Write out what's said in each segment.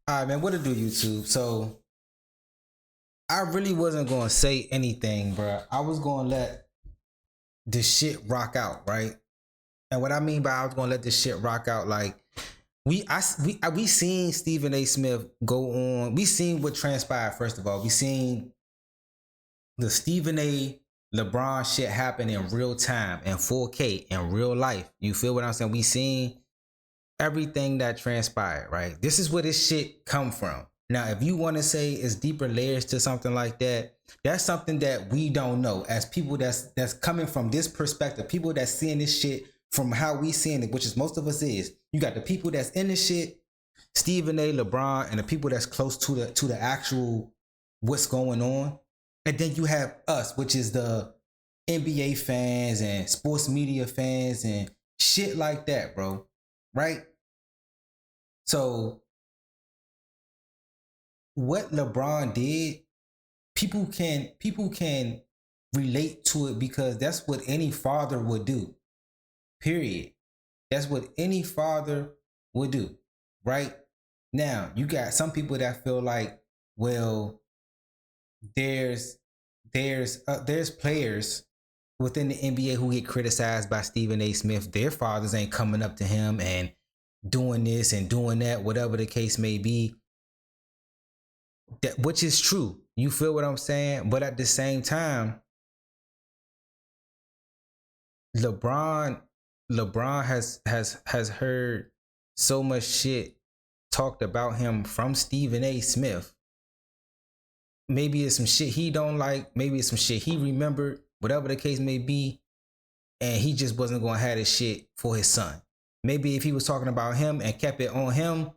All right, man. What to do, YouTube? So I really wasn't gonna say anything, bro. I was gonna let the shit rock out, right? And what I mean by I was gonna let this shit rock out, like we seen Stephen A. Smith go on. We seen what transpired. First of all, we seen the Stephen A. LeBron shit happen in real time, in 4K, in real life. You feel what I'm saying? We seen everything that transpired, right? This is where this shit come from. Now, if you want to say it's deeper layers to something like that, that's something that we don't know. As people that's coming from this perspective, people that's seeing this shit from how we seeing it, which is most of us is. You got the people that's in this shit, Stephen A, LeBron, and the people that's close to the actual what's going on. And then you have us, which is the NBA fans and sports media fans and shit like that, bro. Right? So what LeBron did, people can relate to it because that's what any father would do. Period. That's what any father would do. Right? Now, you got some people that feel like, well, there's players within the NBA who get criticized by Stephen A. Smith. Their fathers ain't coming up to him and doing this and doing that, whatever the case may be. That, which is true. You feel what I'm saying? But at the same time, LeBron has heard so much shit talked about him from Stephen A. Smith. Maybe it's some shit he don't like. Maybe it's some shit he remembered. Whatever the case may be. And he just wasn't going to have this shit for his son. Maybe if he was talking about him and kept it on him,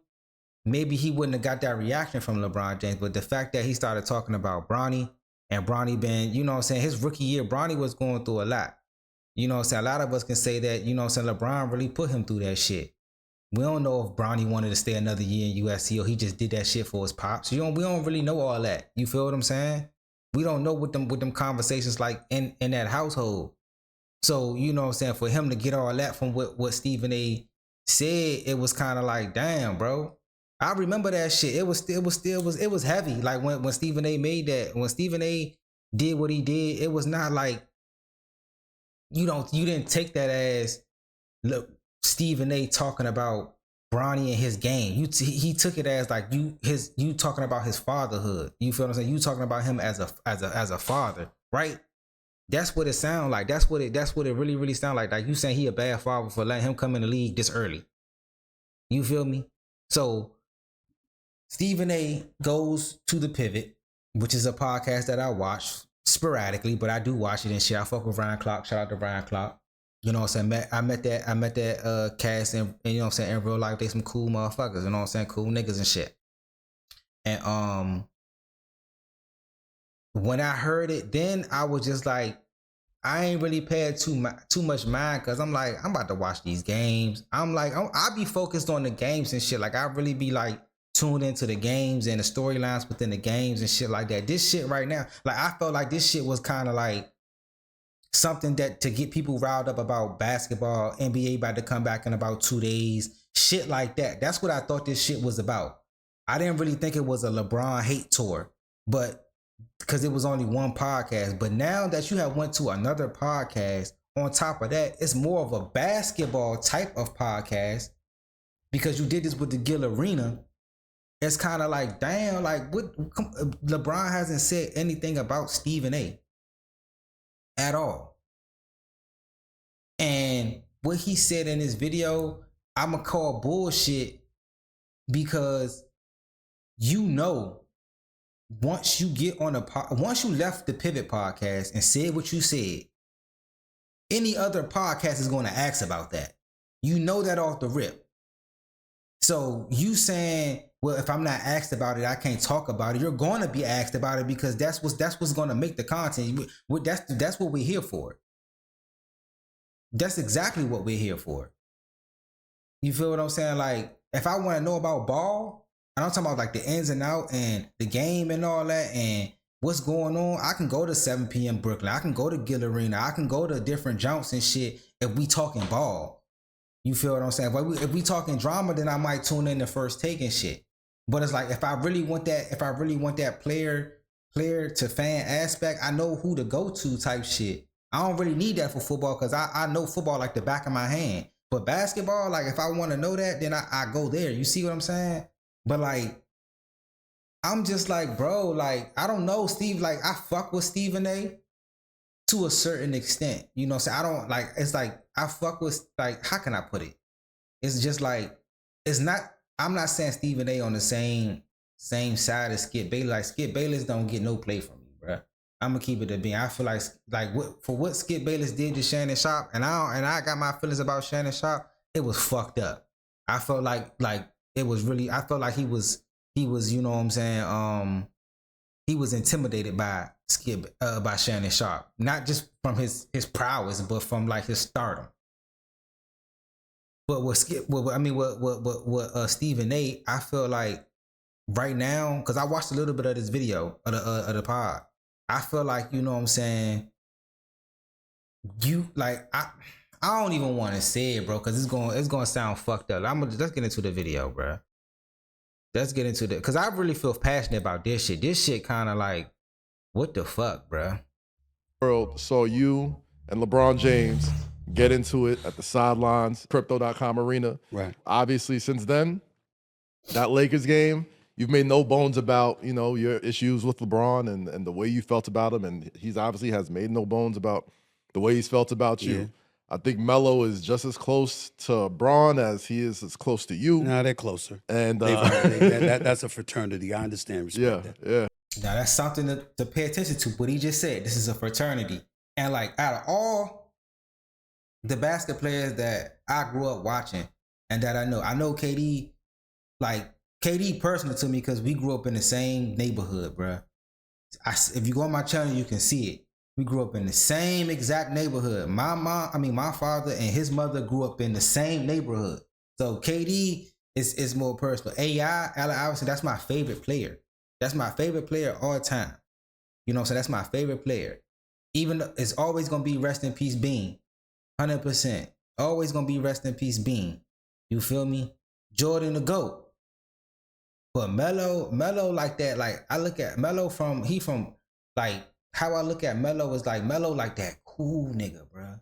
maybe he wouldn't have got that reaction from LeBron James. But the fact that he started talking about Bronny, and Bronny been, you know what I'm saying, his rookie year, Bronny was going through a lot. You know what I'm saying? A lot of us can say that, you know what I'm saying, LeBron really put him through that shit. We don't know if Bronny wanted to stay another year in USC or he just did that shit for his pops. We don't really know all that. You feel what I'm saying? We don't know what them conversations like in that household. So, you know what I'm saying, for him to get all that from what Stephen A said, it was kind of like, damn, bro. I remember that shit. It was heavy. Like when Stephen A made that, when Stephen A did what he did, it was not like you didn't take that as, look, Stephen A talking about Bronny and his game. He took it as like you talking about his fatherhood. You feel what I'm saying? You talking about him as a father, right? That's what it sound like. That's what it really, really sound like. Like you saying he a bad father for letting him come in the league this early. You feel me? So Stephen A goes to The Pivot, which is a podcast that I watch sporadically, but I do watch it and shit. I fuck with Ryan Clark. Shout out to Ryan Clark. You know what I'm saying? I met that cast and you know what I'm saying, in real life, they some cool motherfuckers, you know what I'm saying? Cool niggas and shit. And when I heard it, then I was just like, I ain't really paying too much mind because I'm like, I'm about to watch these games. I'm like, I'll be focused on the games and shit. Like I really be like tuned into the games and the storylines within the games and shit like that. This shit right now, like I felt like this shit was kind of like something that to get people riled up about basketball, NBA about to come back in about 2 days, shit like that. That's what I thought this shit was about. I didn't really think it was a LeBron hate tour, but because it was only one podcast. But now that you have went to another podcast, on top of that, it's more of a basketball type of podcast because you did this with the Gill Arena. It's kind of like, damn, like what? LeBron hasn't said anything about Stephen A at all. And what he said in his video, I'ma call bullshit because you know, once you get on once you left the Pivot podcast and said what you said, any other podcast is going to ask about that. You know that off the rip. So you saying, well, if I'm not asked about it, I can't talk about it. You're going to be asked about it because that's what's going to make the content. That's what we're here for. That's exactly what we're here for. You feel what I'm saying? Like, if I want to know about ball, and I'm talking about like the ins and out and the game and all that and what's going on, I can go to 7 p.m. Brooklyn. I can go to Gill Arena. I can go to different jumps and shit if we talking ball. You feel what I'm saying? If we talking drama, then I might tune in the First Take and shit. But it's like if I really want that player to fan aspect, I know who to go to type shit. I don't really need that for football because I know football like the back of my hand. But basketball, like if I want to know that, then I go there. You see what I'm saying? But like, I'm just like, bro, like, I don't know, Steve. Like, I fuck with Stephen A to a certain extent. You know what I'm saying? I don't like, it's like, I fuck with, like, how can I put it? It's just like, it's not, I'm not saying Stephen A on the same side as Skip Bayless. Like, Skip Bayless don't get no play from me, bro. I'm gonna keep it a being. I feel like what Skip Bayless did to Shannon Sharp, and I got my feelings about Shannon Sharp. It was fucked up. I felt like it was really. I felt like he was you know what I'm saying. He was intimidated by by Shannon Sharp, not just from his prowess, but from like his stardom. But what Stephen A, I feel like right now, because I watched a little bit of this video of the pod. I feel like, you know what I'm saying, you like I don't even want to say it, bro, because it's gonna sound fucked up. Let's get into the video, bro. Let's get into because I really feel passionate about this shit. This shit kind of like, what the fuck, bro? World saw you and LeBron James get into it at the sidelines, Crypto.com arena. Right. Obviously, since then, that Lakers game, you've made no bones about, you know, your issues with LeBron and the way you felt about him, and he's obviously has made no bones about the way he's felt about you. Yeah. I think Melo is just as close to Bron as he is as close to you. No, they're closer. And that's a fraternity. I understand. Respect that. Yeah. Now that's something to pay attention to. What he just said, this is a fraternity, and like out of all the basket players that I grew up watching and that I know KD, like KD personal to me because we grew up in the same neighborhood, bro. If you go on my channel, you can see it. We grew up in the same exact neighborhood. My father and his mother grew up in the same neighborhood. So KD is more personal. Allen Iverson, that's my favorite player. That's my favorite player all time. You know what I'm saying? That's my favorite player. Even though it's always gonna be rest in peace Bean. 100%. Always gonna be rest in peace Bean. You feel me? Jordan the GOAT. But Melo like that, like I look at Melo from like how I look at Melo is like Melo like that cool nigga, bro.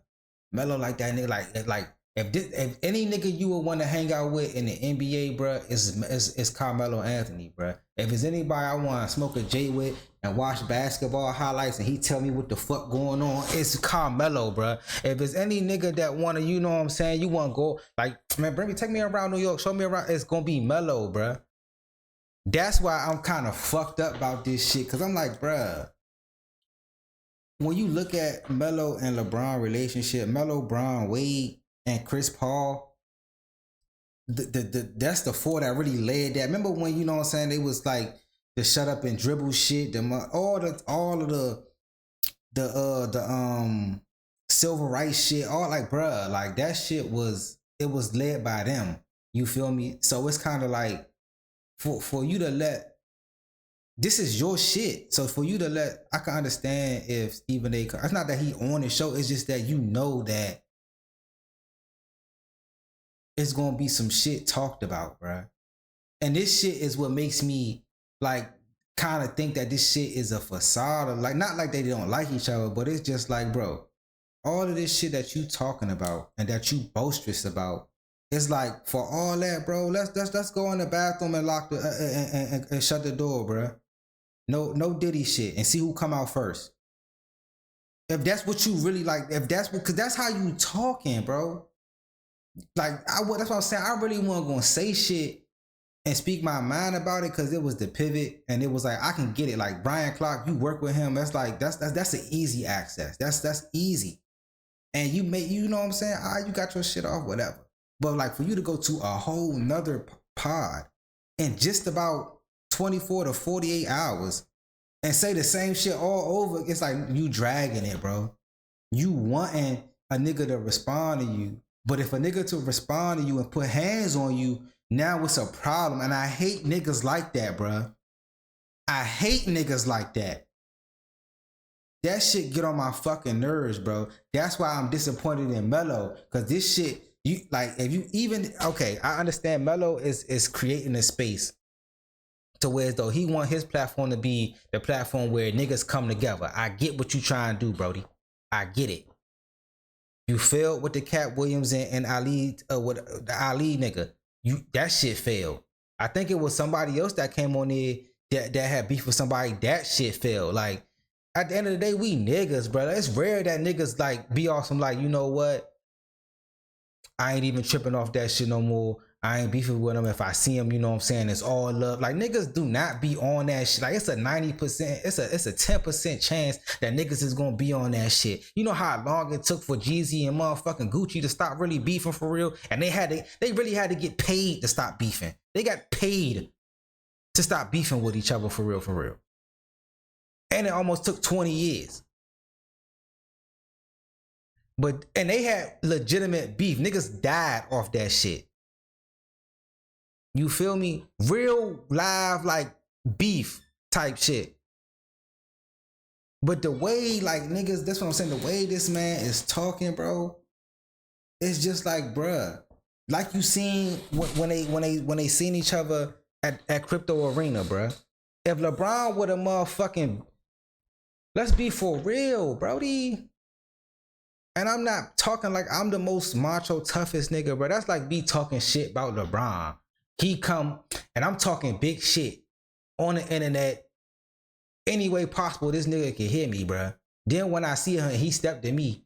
Melo like that nigga, like if any nigga you would want to hang out with in the NBA, bro, is Carmelo Anthony, bro. If it's anybody I want to smoke a J with and watch basketball highlights and he tell me what the fuck going on, it's Carmelo, bro. If it's any nigga that want to, you know what I'm saying, you want to go, like, man, take me around New York, show me around, it's going to be Melo, bro. That's why I'm kind of fucked up about this shit, because I'm like, bruh, when you look at Melo and LeBron relationship, Melo, Bron, Wade, and Chris Paul, that's the four that really led that. Remember when, you know what I'm saying, they was like the shut up and dribble shit, all of the civil rights shit, all like, bruh, like that shit was led by them. You feel me? So it's kind of like for you to let, this is your shit. So for you to let, I can understand if Stephen A. It's not that he on the show. It's just that you know that it's gonna be some shit talked about, bro. And this shit is what makes me like kind of think that this shit is a facade. Like not like they don't like each other, but it's just like, bro, all of this shit that you talking about and that you boisterous about, it's like for all that, bro. Let's go in the bathroom and lock and shut the door, bro. No Diddy shit, and see who come out first. If that's what you really like, because that's how you talking, bro. Like that's what I'm saying. I really wasn't gonna say shit and speak my mind about it because it was the pivot, and it was like I can get it. Like Brian Clark, you work with him. That's like that's an easy access. That's easy, and you know what I'm saying. You got your shit off, whatever. But like for you to go to a whole nother pod in just about 24 to 48 hours and say the same shit all over, it's like you dragging it, bro. You wanting a nigga to respond to you. But if a nigga to respond to you and put hands on you, now it's a problem. And I hate niggas like that, bro. I hate niggas like that. That shit get on my fucking nerves, bro. That's why I'm disappointed in Melo. Cause this shit, you like, if you even, okay, I understand Melo is creating a space to where as though he want his platform to be the platform where niggas come together. I get what you trying to do, Brody. I get it. You failed with the Cat Williams and Ali, with the Ali nigga. That shit failed. I think it was somebody else that came on there that had beef with somebody. That shit failed. Like, at the end of the day, we niggas, brother. It's rare that niggas like be awesome. Like, you know what? I ain't even tripping off that shit no more. I ain't beefing with them. If I see them, you know what I'm saying? It's all love. Like, niggas do not be on that shit. Like, it's a 90%, it's a 10% chance that niggas is gonna be on that shit. You know how long it took for Jeezy and motherfucking Gucci to stop really beefing for real? And they really had to get paid to stop beefing. They got paid to stop beefing with each other for real, for real. And it almost took 20 years. And they had legitimate beef. Niggas died off that shit. You feel me? Real live, like, beef type shit. But the way, like, niggas, that's what I'm saying, the way this man is talking, bro, it's just like, bruh, like you seen when they seen each other at Crypto Arena, bruh. If LeBron would have motherfucking, let's be for real, Brody. And I'm not talking like I'm the most macho, toughest nigga, bro. That's like me talking shit about LeBron. He come, and I'm talking big shit on the internet. Any way possible, this nigga can hear me, bro. Then when I see him, he stepped to me.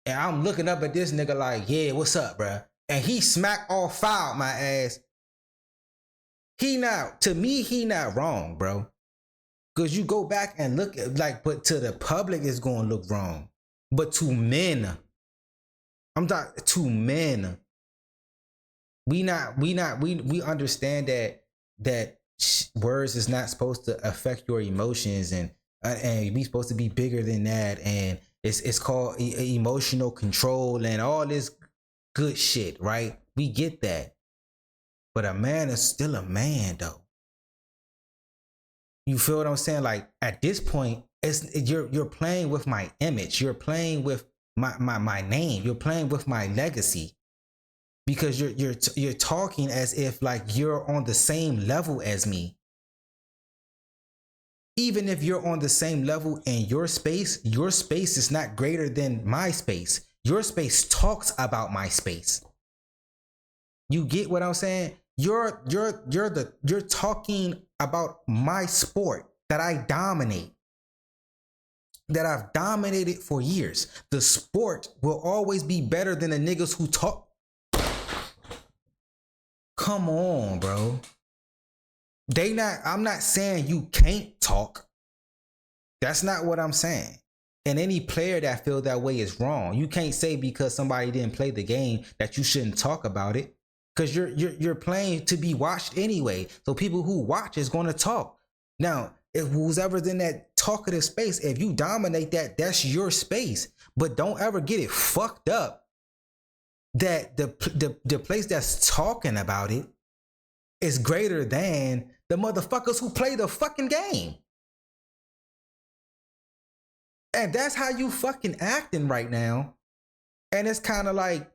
And I'm looking up at this nigga like, yeah, what's up, bro? And he smack all foul my ass. He not wrong, bro. Because you go back and look at, like, but to the public, it's going to look wrong. But to men, I'm talking to men. We understand that words is not supposed to affect your emotions, and we supposed to be bigger than that, and it's called emotional control and all this good shit, right? We get that, but a man is still a man, though. You feel what I'm saying? Like, at this point, you're playing with my image, you're playing with my name, you're playing with my legacy. Because you're talking as if like you're on the same level as me. Even if you're on the same level in your space is not greater than my space. Your space talks about my space. You get what I'm saying? You're talking about my sport that I dominate. That I've dominated for years. The sport will always be better than the niggas who talk. Come on, bro. I'm not saying you can't talk. That's not what I'm saying. And any player that feels that way is wrong. You can't say because somebody didn't play the game that you shouldn't talk about it. Because you're playing to be watched anyway. So people who watch is going to talk. Now, if who's ever in that talkative space, if you dominate that, that's your space. But don't ever get it fucked up that the place that's talking about it is greater than the motherfuckers who play the fucking game. And that's how you fucking acting right now. And it's kind of like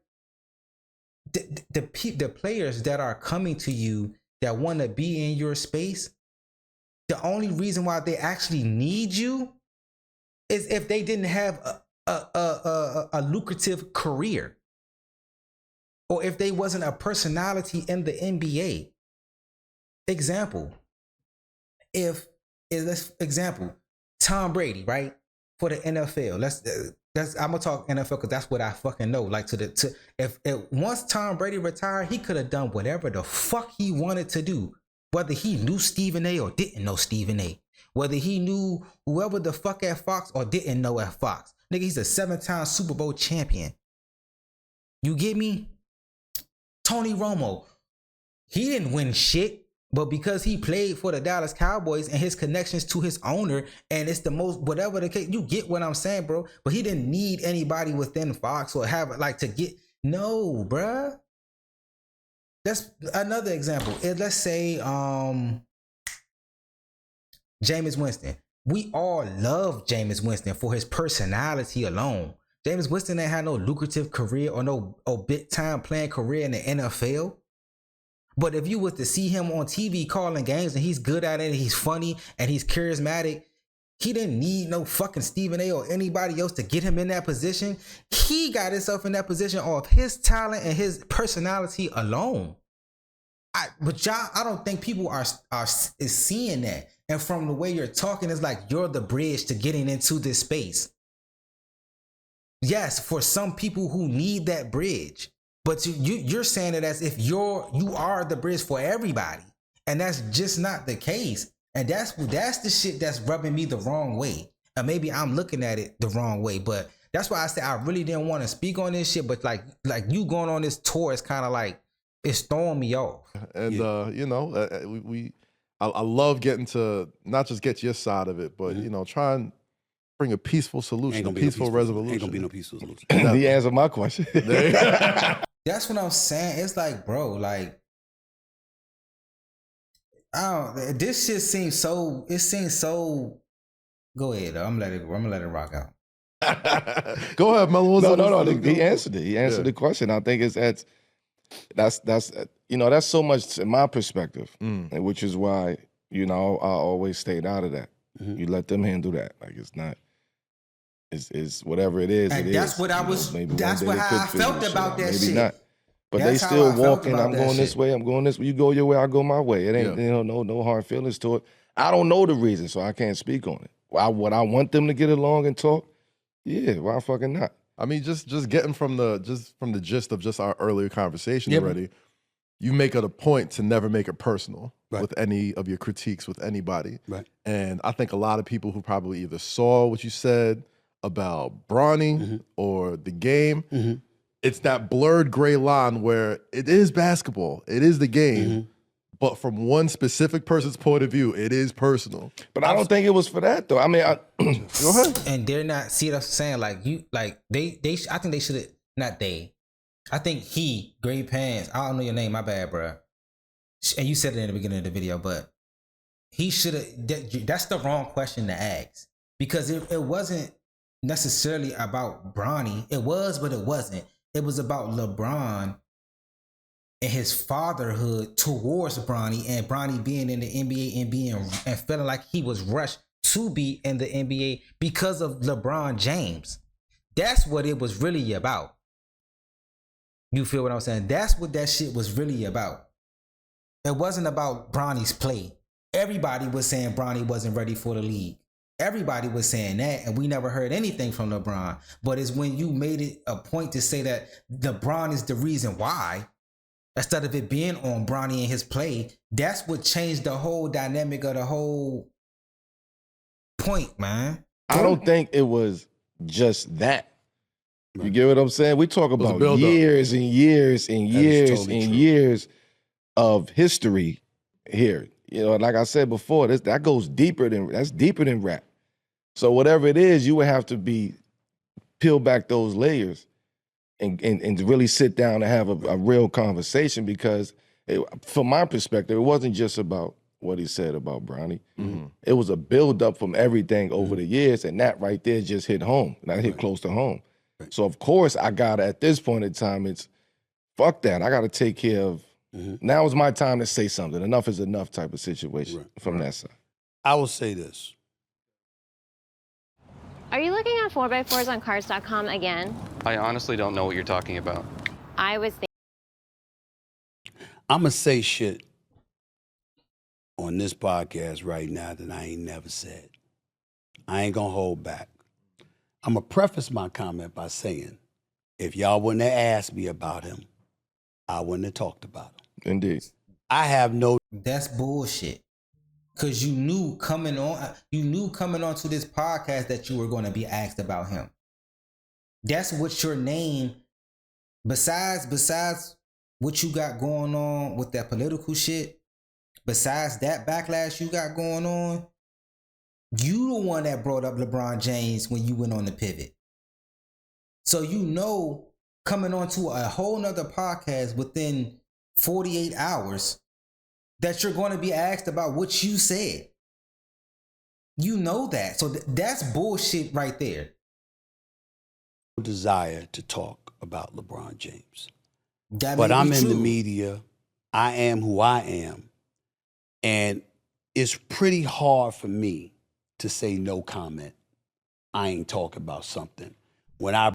the players that are coming to you that want to be in your space, the only reason why they actually need you is if they didn't have a lucrative career. Or if they wasn't a personality in the NBA. Example, Tom Brady, right? For the NFL. I'm gonna talk NFL because that's what I fucking know. Like if once Tom Brady retired, he could have done whatever the fuck he wanted to do. Whether he knew Stephen A or didn't know Stephen A. Whether he knew whoever the fuck at Fox or didn't know at Fox. Nigga, he's a 7-time Super Bowl champion. You get me? Tony Romo, he didn't win shit, but because he played for the Dallas Cowboys and his connections to his owner, and it's the most, whatever the case, you get what I'm saying, bro. But he didn't need anybody within Fox or have like to get, no, bruh. That's another example. Let's say Jameis Winston. We all love Jameis Winston for his personality alone. Jameis Winston ain't had no lucrative career or no big time playing career in the NFL. But if you was to see him on TV calling games and he's good at it, and he's funny and he's charismatic, he didn't need no fucking Stephen A or anybody else to get him in that position. He got himself in that position off his talent and his personality alone. But y'all, I don't think people are seeing that. And from the way you're talking, it's like you're the bridge to getting into this space. Yes, for some people who need that bridge, but you're saying it as if you are the bridge for everybody, and that's just not the case. And that's the shit that's rubbing me the wrong way. And maybe I'm looking at it the wrong way, but that's why I said I really didn't want to speak on this shit. But like you going on this tour is kind of like it's throwing me off. And you know, I love getting to not just get your side of it, but you know, try and bring a peaceful solution, a peaceful resolution. Ain't gonna be no peaceful solution. He answered my question. That's what I'm saying. It's like, bro, like, this shit seems so. It seems so. Go ahead. I'm gonna let it rock out. Go ahead, Melo. No. He answered it. He answered the question. I think that's you know, that's so much in my perspective, which is why, you know, I always stayed out of that. You let them handle that. Like it's not. It's whatever it is. And that's what I was. That's what how I felt about that shit. Maybe not. But they still walking. I'm going this way. I'm going this way. You go your way. I go my way. It ain't you know no hard feelings to it. I don't know the reason, so I can't speak on it. Would I want them to get along and talk? Yeah. Why fucking not? I mean, just getting from the gist of just our earlier conversation already. You make it a point to never make it personal with any of your critiques with anybody. Right. And I think a lot of people who probably either saw what you said about Bronny or the game, it's that blurred gray line where it is basketball, it is the game, but from one specific person's point of view, it is personal. But I don't think it was for that though. I mean, go ahead. And they're not. See what I'm saying? Like you, like they. I think they should have. Not they. I think Gray Pants. I don't know your name. My bad, bro. And you said it in the beginning of the video, but he should have. That's the wrong question to ask because it wasn't necessarily about Bronny. It was, but it wasn't. It was about LeBron and his fatherhood towards Bronny, and Bronny being in the NBA and feeling like he was rushed to be in the NBA because of LeBron James. That's what it was really about. You feel what I'm saying? That's what that shit was really about. It wasn't about Bronny's play. Everybody was saying Bronny wasn't ready for the league. Everybody was saying that, and we never heard anything from LeBron. But it's when you made it a point to say that LeBron is the reason why, instead of it being on Bronny and his play, that's what changed the whole dynamic of the whole point, man. I don't think it was just that. You get what I'm saying? We talk about years and years and years and years of history here. You know, like I said before, that goes deeper than rap. So whatever it is, you would have to peel back those layers and really sit down and have a real conversation because from my perspective, it wasn't just about what he said about Bronny. It was a buildup from everything over the years, and that right there just hit home. That hit close to home. So of course I gotta, at this point in time, it's fuck that. I gotta take care of, now is my time to say something. Enough is enough type of situation from that side. I will say this. Are you looking at 4x4s on cars.com again? I honestly don't know what you're talking about. I was I'm going to say shit on this podcast right now that I ain't never said. I ain't going to hold back. I'm going to preface my comment by saying, if y'all wouldn't have asked me about him, I wouldn't have talked about him. Indeed. I have no... That's bullshit. Because you knew coming on to this podcast that you were going to be asked about him. That's what your name, besides what you got going on with that political shit, besides that backlash you got going on, you the one that brought up LeBron James when you went on the pivot. So you know, coming on to a whole nother podcast within 48 hours, that you're going to be asked about what you said. You know that. So that's bullshit right there. Desire to talk about LeBron James. That but may I'm be in the true. media I am who I am. And it's pretty hard for me to say no comment. I ain't talking about something. When I...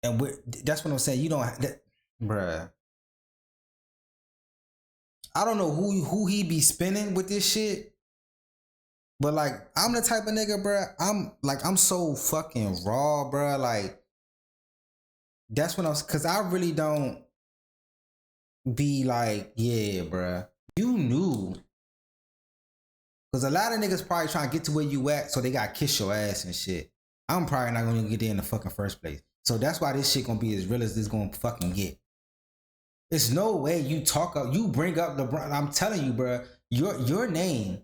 And that's what I'm saying. You don't... bruh. I don't know who he be spinning with this shit. But like, I'm the type of nigga, bruh. I'm so fucking raw, bruh. Like, that's when cause I really don't be like, yeah, bruh. You knew. Cause a lot of niggas probably trying to get to where you at, so they gotta kiss your ass and shit. I'm probably not gonna get there in the fucking first place. So that's why this shit gonna be as real as this gonna fucking get. There's no way you bring up LeBron. I'm telling you, bruh, your name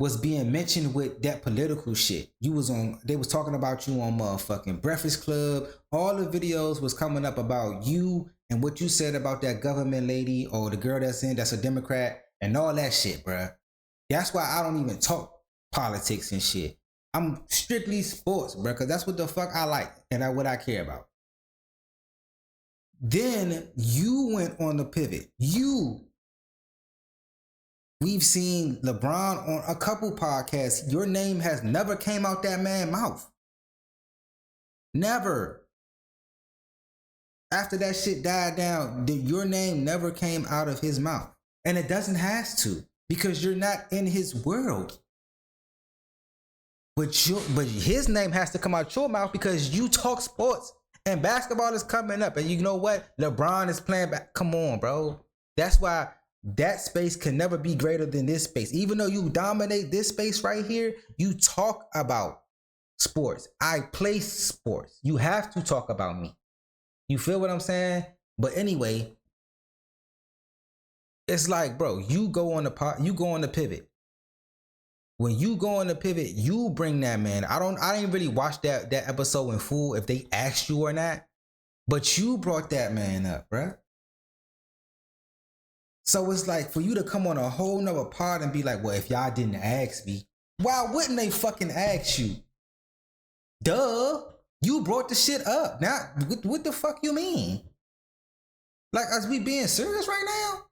was being mentioned with that political shit. They was talking about you on motherfucking Breakfast Club. All the videos was coming up about you and what you said about that government lady or the girl that's a Democrat and all that shit, bruh. That's why I don't even talk politics and shit. I'm strictly sports, bruh, because that's what the fuck I like and what I care about. Then you went on the pivot. We've seen LeBron on a couple podcasts. Your name has never came out that man's mouth. Never. After that shit died down, your name never came out of his mouth. And it doesn't have to, because you're not in his world. But his name has to come out your mouth because you talk sports. And basketball is coming up. And you know what? LeBron is playing back. Come on, bro. That's why that space can never be greater than this space. Even though you dominate this space right here, you talk about sports. I play sports. You have to talk about me. You feel what I'm saying? But anyway, it's like, bro, you go on the pivot. When you go on the pivot, you bring that man. I didn't really watch that episode in full if they asked you or not, but you brought that man up, bruh. So it's like for you to come on a whole nother pod and be like, well, if y'all didn't ask me, why wouldn't they fucking ask you? Duh. You brought the shit up. Now, what the fuck you mean? Like, us we being serious right now?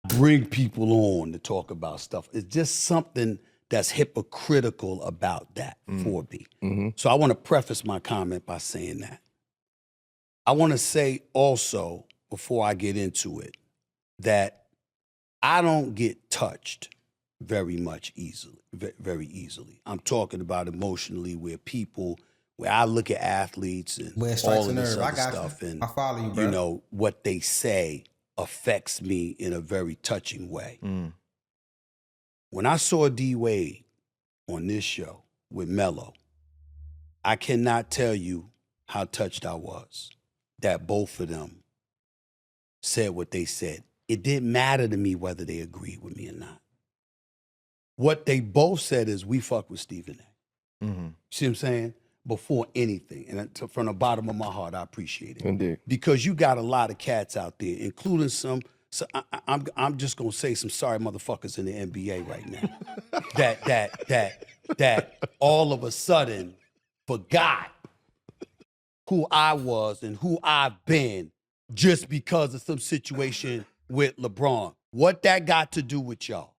Bring people on to talk about stuff. It's just something that's hypocritical about that for me. Mm-hmm. So I want to preface my comment by saying that. I want to say also, before I get into it, that I don't get touched very easily. I'm talking about emotionally where I look at athletes and all of this other stuff, and I follow you, bro. You know, what they say affects me in a very touching way. When I saw D Wade on this show with Melo, I cannot tell you how touched I was that both of them said what they said. It didn't matter to me whether they agreed with me or not. What they both said is, we fuck with Stephen A. Mm-hmm. See what I'm saying? Before anything. And from the bottom of my heart, I appreciate it. Indeed. Because you got a lot of cats out there, including some, I'm just going to say some sorry motherfuckers in the NBA right now. that all of a sudden forgot who I was and who I've been just because of some situation with LeBron. What that got to do with y'all?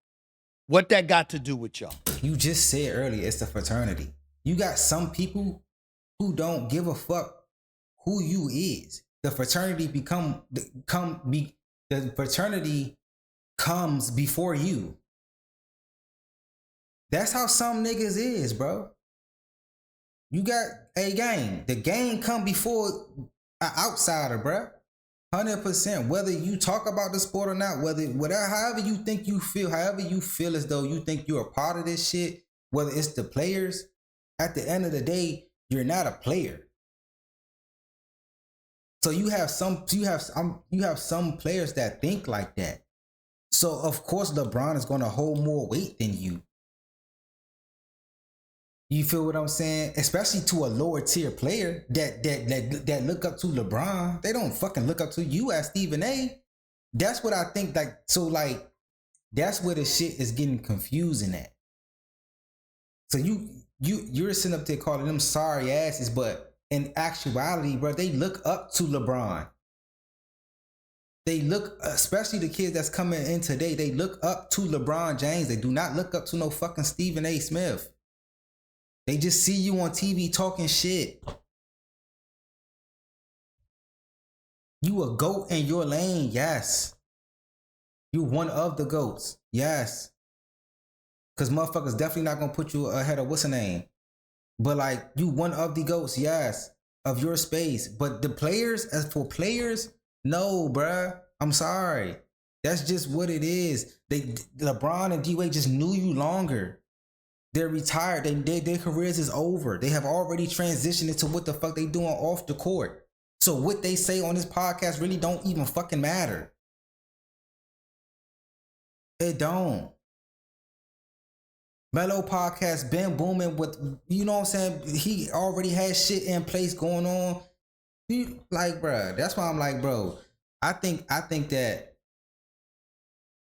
What that got to do with y'all? You just said earlier, it's the fraternity. You got some people who don't give a fuck who you is. The fraternity the fraternity comes before you. That's how some niggas is, bro. You got a gang. The gang come before an outsider, bro. 100%. Whether you talk about the sport or not, however you think you feel, however you feel as though you think you're a part of this shit, whether it's the players, at the end of the day, you're not a player. So you have some players that think like that. So of course LeBron is going to hold more weight than you. You feel what I'm saying? Especially to a lower tier player that look up to LeBron. They don't fucking look up to you as Stephen A. That's what I think. That's where the shit is getting confusing at. So you're sitting up there calling them sorry asses, but in actuality, bro, they look up to LeBron. They look, especially the kids that's coming in today, they look up to LeBron James. They do not look up to no fucking Stephen A. Smith. They just see you on TV talking shit. You a GOAT in your lane, yes. You one of the GOATs, yes. Because motherfuckers definitely not going to put you ahead of what's her name. But like, you one of the GOATs, yes, of your space. But the players, as for players, no, bruh. I'm sorry. That's just what it is. LeBron and D-Wade just knew you longer. They're retired. Their careers is over. They have already transitioned into what the fuck they doing off the court. So what they say on this podcast really don't even fucking matter. It don't. Melo podcast been booming with, you know what I'm saying? He already has shit in place going on. Like, bro, that's why I'm like, bro, I think that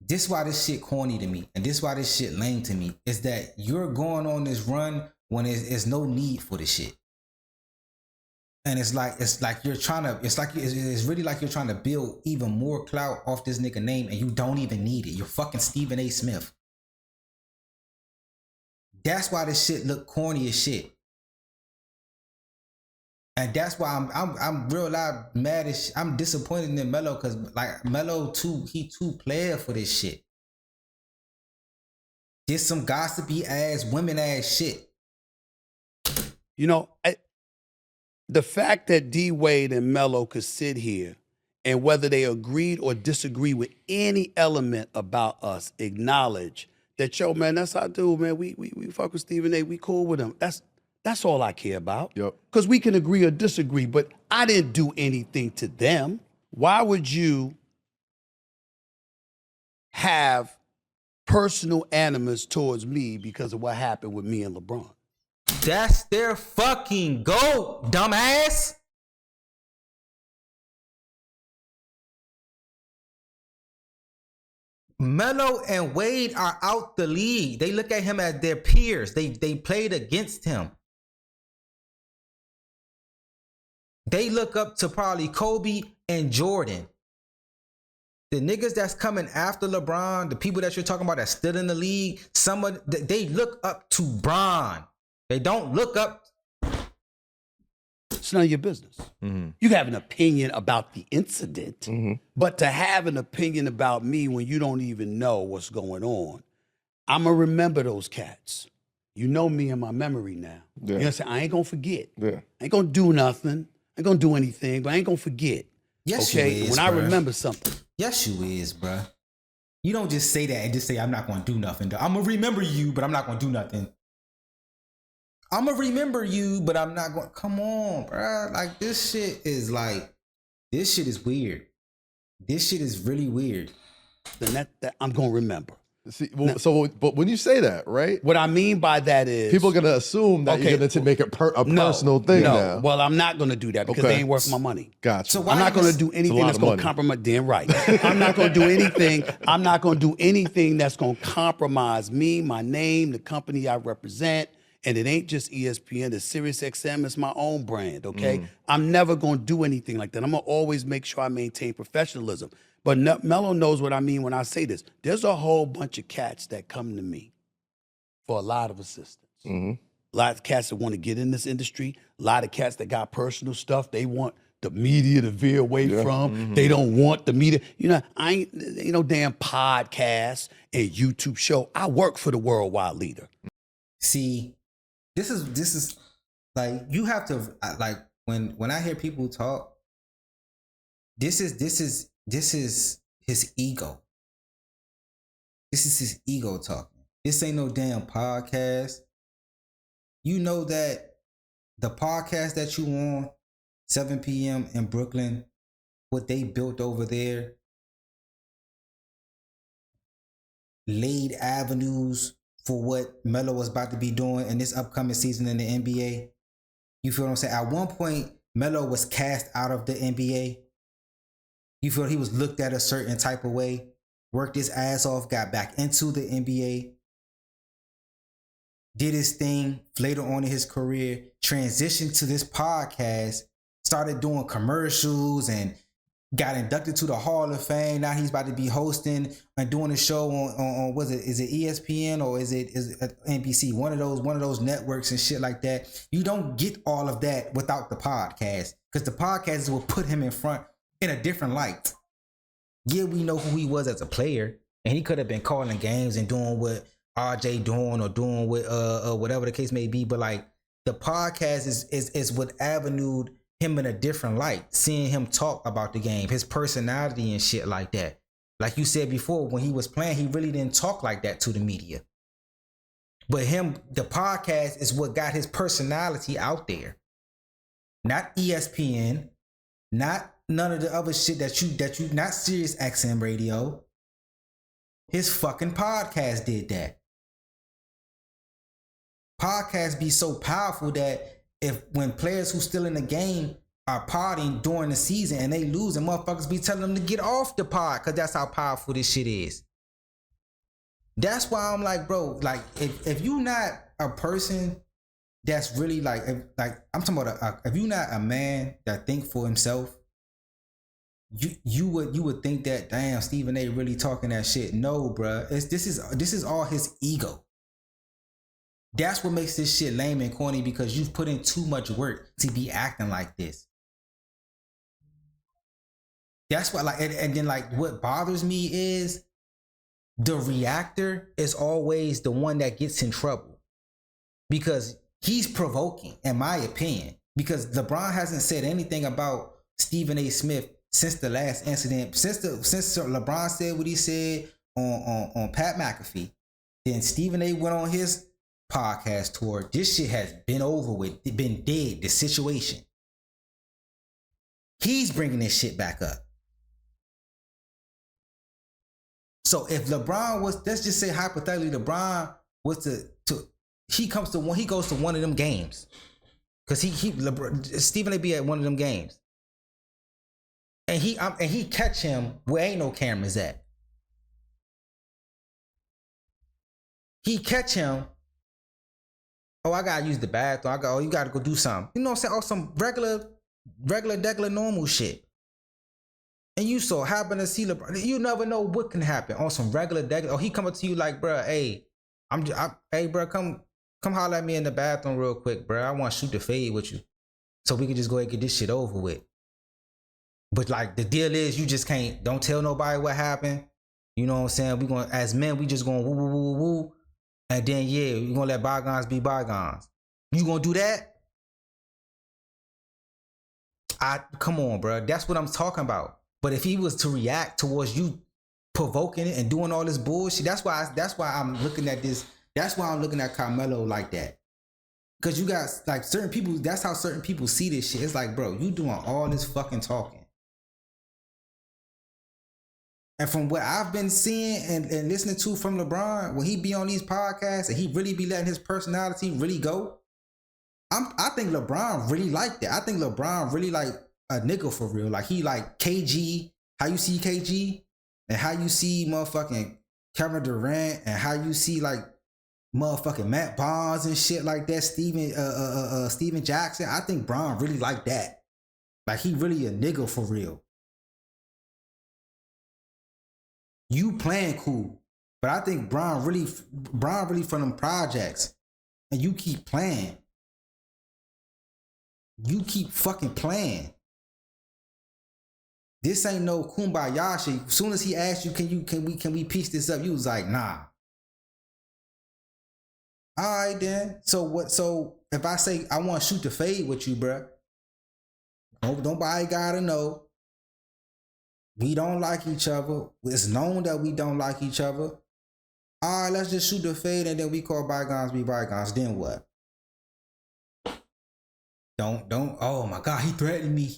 this is why this shit corny to me, and this is why this shit lame to me, is that you're going on this run when there's no need for the shit. And it's like you're trying to, it's really like you're trying to build even more clout off this nigga name, and you don't even need it. You're fucking Stephen A. Smith. That's why this shit look corny as shit. And that's why I'm real loud mad as shit. I'm disappointed in Melo, because like Melo he too player for this shit. Just some gossipy ass, women ass shit. You know, the fact that D-Wade and Melo could sit here and whether they agreed or disagree with any element about us, acknowledge that, yo, man, that's our dude, man. We fuck with Stephen A. We cool with him. That's all I care about. Yep. Because we can agree or disagree, but I didn't do anything to them. Why would you have personal animus towards me because of what happened with me and LeBron? That's their fucking GOAT, dumbass. Melo and Wade are out the league. They look at him as their peers. They played against him. They look up to probably Kobe and Jordan. The niggas that's coming after LeBron, the people that you're talking about that's still in the league, they look up to Bron. They don't look up. It's none of your business. Mm-hmm. You have an opinion about the incident, mm-hmm. but to have an opinion about me when you don't even know what's going on, I'm going to remember those cats. You know me and my memory now. Yeah. You know what I'm saying? I ain't going to forget. Yeah. I ain't going to do nothing. I ain't going to do anything, but I ain't going to forget. Yes, okay? you is, when bruh. I remember something. Yes, you is, bruh. You don't just say that and just say, I'm not going to do nothing. I'm going to remember you, but I'm not going to do nothing. I'm going to remember you, but I'm not going to. Come on, bruh. Like, this shit is weird. This shit is really weird. Then that I'm going to remember. See, well, but when you say that, right? What I mean by that is people are going to assume that you're going to make it a personal thing now. Well, I'm not going to do that because they ain't worth my money. Gotcha. So I'm not going to do anything that's going to compromise. Damn right. I'm not going to do anything. I'm not going to do anything that's going to compromise me, my name, the company I represent. And it ain't just ESPN. It's SiriusXM. It's my own brand, okay? I'm never going to do anything like that. I'm going to always make sure I maintain professionalism. But Melo knows what I mean when I say this. There's a whole bunch of cats that come to me for a lot of assistance. Mm-hmm. A lot of cats that want to get in this industry. A lot of cats that got personal stuff they want the media to veer away from. Mm-hmm. They don't want the media. You know, ain't no damn podcast and YouTube show. I work for the worldwide leader. See, this is like, you have to, like, when I hear people talk, this is his ego. This is his ego talking. This ain't no damn podcast. You know that the podcast that you on, 7 p.m. in Brooklyn, what they built over there, laid avenues for what Melo was about to be doing in this upcoming season in the NBA. You feel what I'm saying? At one point, Melo was cast out of the NBA. You feel he was looked at a certain type of way, worked his ass off, got back into the NBA, did his thing later on in his career, transitioned to this podcast, started doing commercials and got inducted to the Hall of Fame. Now he's about to be hosting and doing a show on is it ESPN or is it NBC? One of those networks and shit like that. You don't get all of that without the podcast, because the podcast will put him in front in a different light. Yeah, we know who he was as a player, and he could have been calling games and doing what RJ doing or doing what whatever the case may be. But like the podcast is what avenued him in a different light, seeing him talk about the game, his personality and shit like that. Like you said before, when he was playing, he really didn't talk like that to the media. But the podcast is what got his personality out there. Not ESPN, not none of the other shit that you not Sirius XM radio. His fucking podcast did that. Podcasts be so powerful that when players who still in the game are partying during the season and they lose, and motherfuckers be telling them to get off the pod, because that's how powerful this shit is. That's why I'm like, bro, like if you not a person that's really like I'm talking about if you not a man that think for himself, you would think that, damn, Stephen A really talking that shit. No, bro, this is all his ego. That's what makes this shit lame and corny, because you've put in too much work to be acting like this. That's what, like, and then like what bothers me is the reactor is always the one that gets in trouble, because he's provoking, in my opinion, because LeBron hasn't said anything about Stephen A. Smith since the last incident, since LeBron said what he said on Pat McAfee. Then Stephen A. went on his podcast tour. This shit has been over with, been dead, the situation. He's bringing this shit back up. So if LeBron was, let's just say hypothetically, LeBron was he goes to one of them games, because Stephen A. be at one of them games, and he catch him where ain't no cameras at. He catch him. Oh, I gotta use the bathroom. You gotta go do something. You know what I'm saying? Oh, some regular degular normal shit. And you so happen to see LeBron. You never know what can happen on some regular degular. Oh, he come up to you like, bro, hey, hey, bro, come holler at me in the bathroom real quick, bro. I want to shoot the fade with you, so we can just go ahead and get this shit over with. But like the deal is, you just can't. Don't tell nobody what happened. You know what I'm saying? We gonna, as men, we just gonna woo woo woo woo. And then, yeah, you're going to let bygones be bygones. You going to do that? Come on, bro. That's what I'm talking about. But if he was to react towards you provoking it and doing all this bullshit, that's why I'm looking at this. That's why I'm looking at Carmelo like that. Because you got, like, certain people, that's how certain people see this shit. It's like, bro, you doing all this fucking talking. And from what I've been seeing and listening to from LeBron, when he be on these podcasts and he really be letting his personality really go, I think LeBron really like that. I think LeBron really like a nigga for real. Like he like KG, how you see KG, and how you see motherfucking Kevin Durant, and how you see like motherfucking Matt Barnes and shit like that, Steven Jackson. I think Bron really like that. Like he really a nigga for real. You playing cool, but I think Bron really from them projects, and you keep playing. You keep fucking playing. This ain't no kumbaya shit. As soon as he asked you, can we piece this up? You was like, nah. All right then. So what? So if I say I want to shoot the fade with you, bruh, nobody gotta know. We don't like each other. It's known that we don't like each other. All right, let's just shoot the fade and then we call bygones be bygones. Then what? Don't. Oh my God, he threatened me.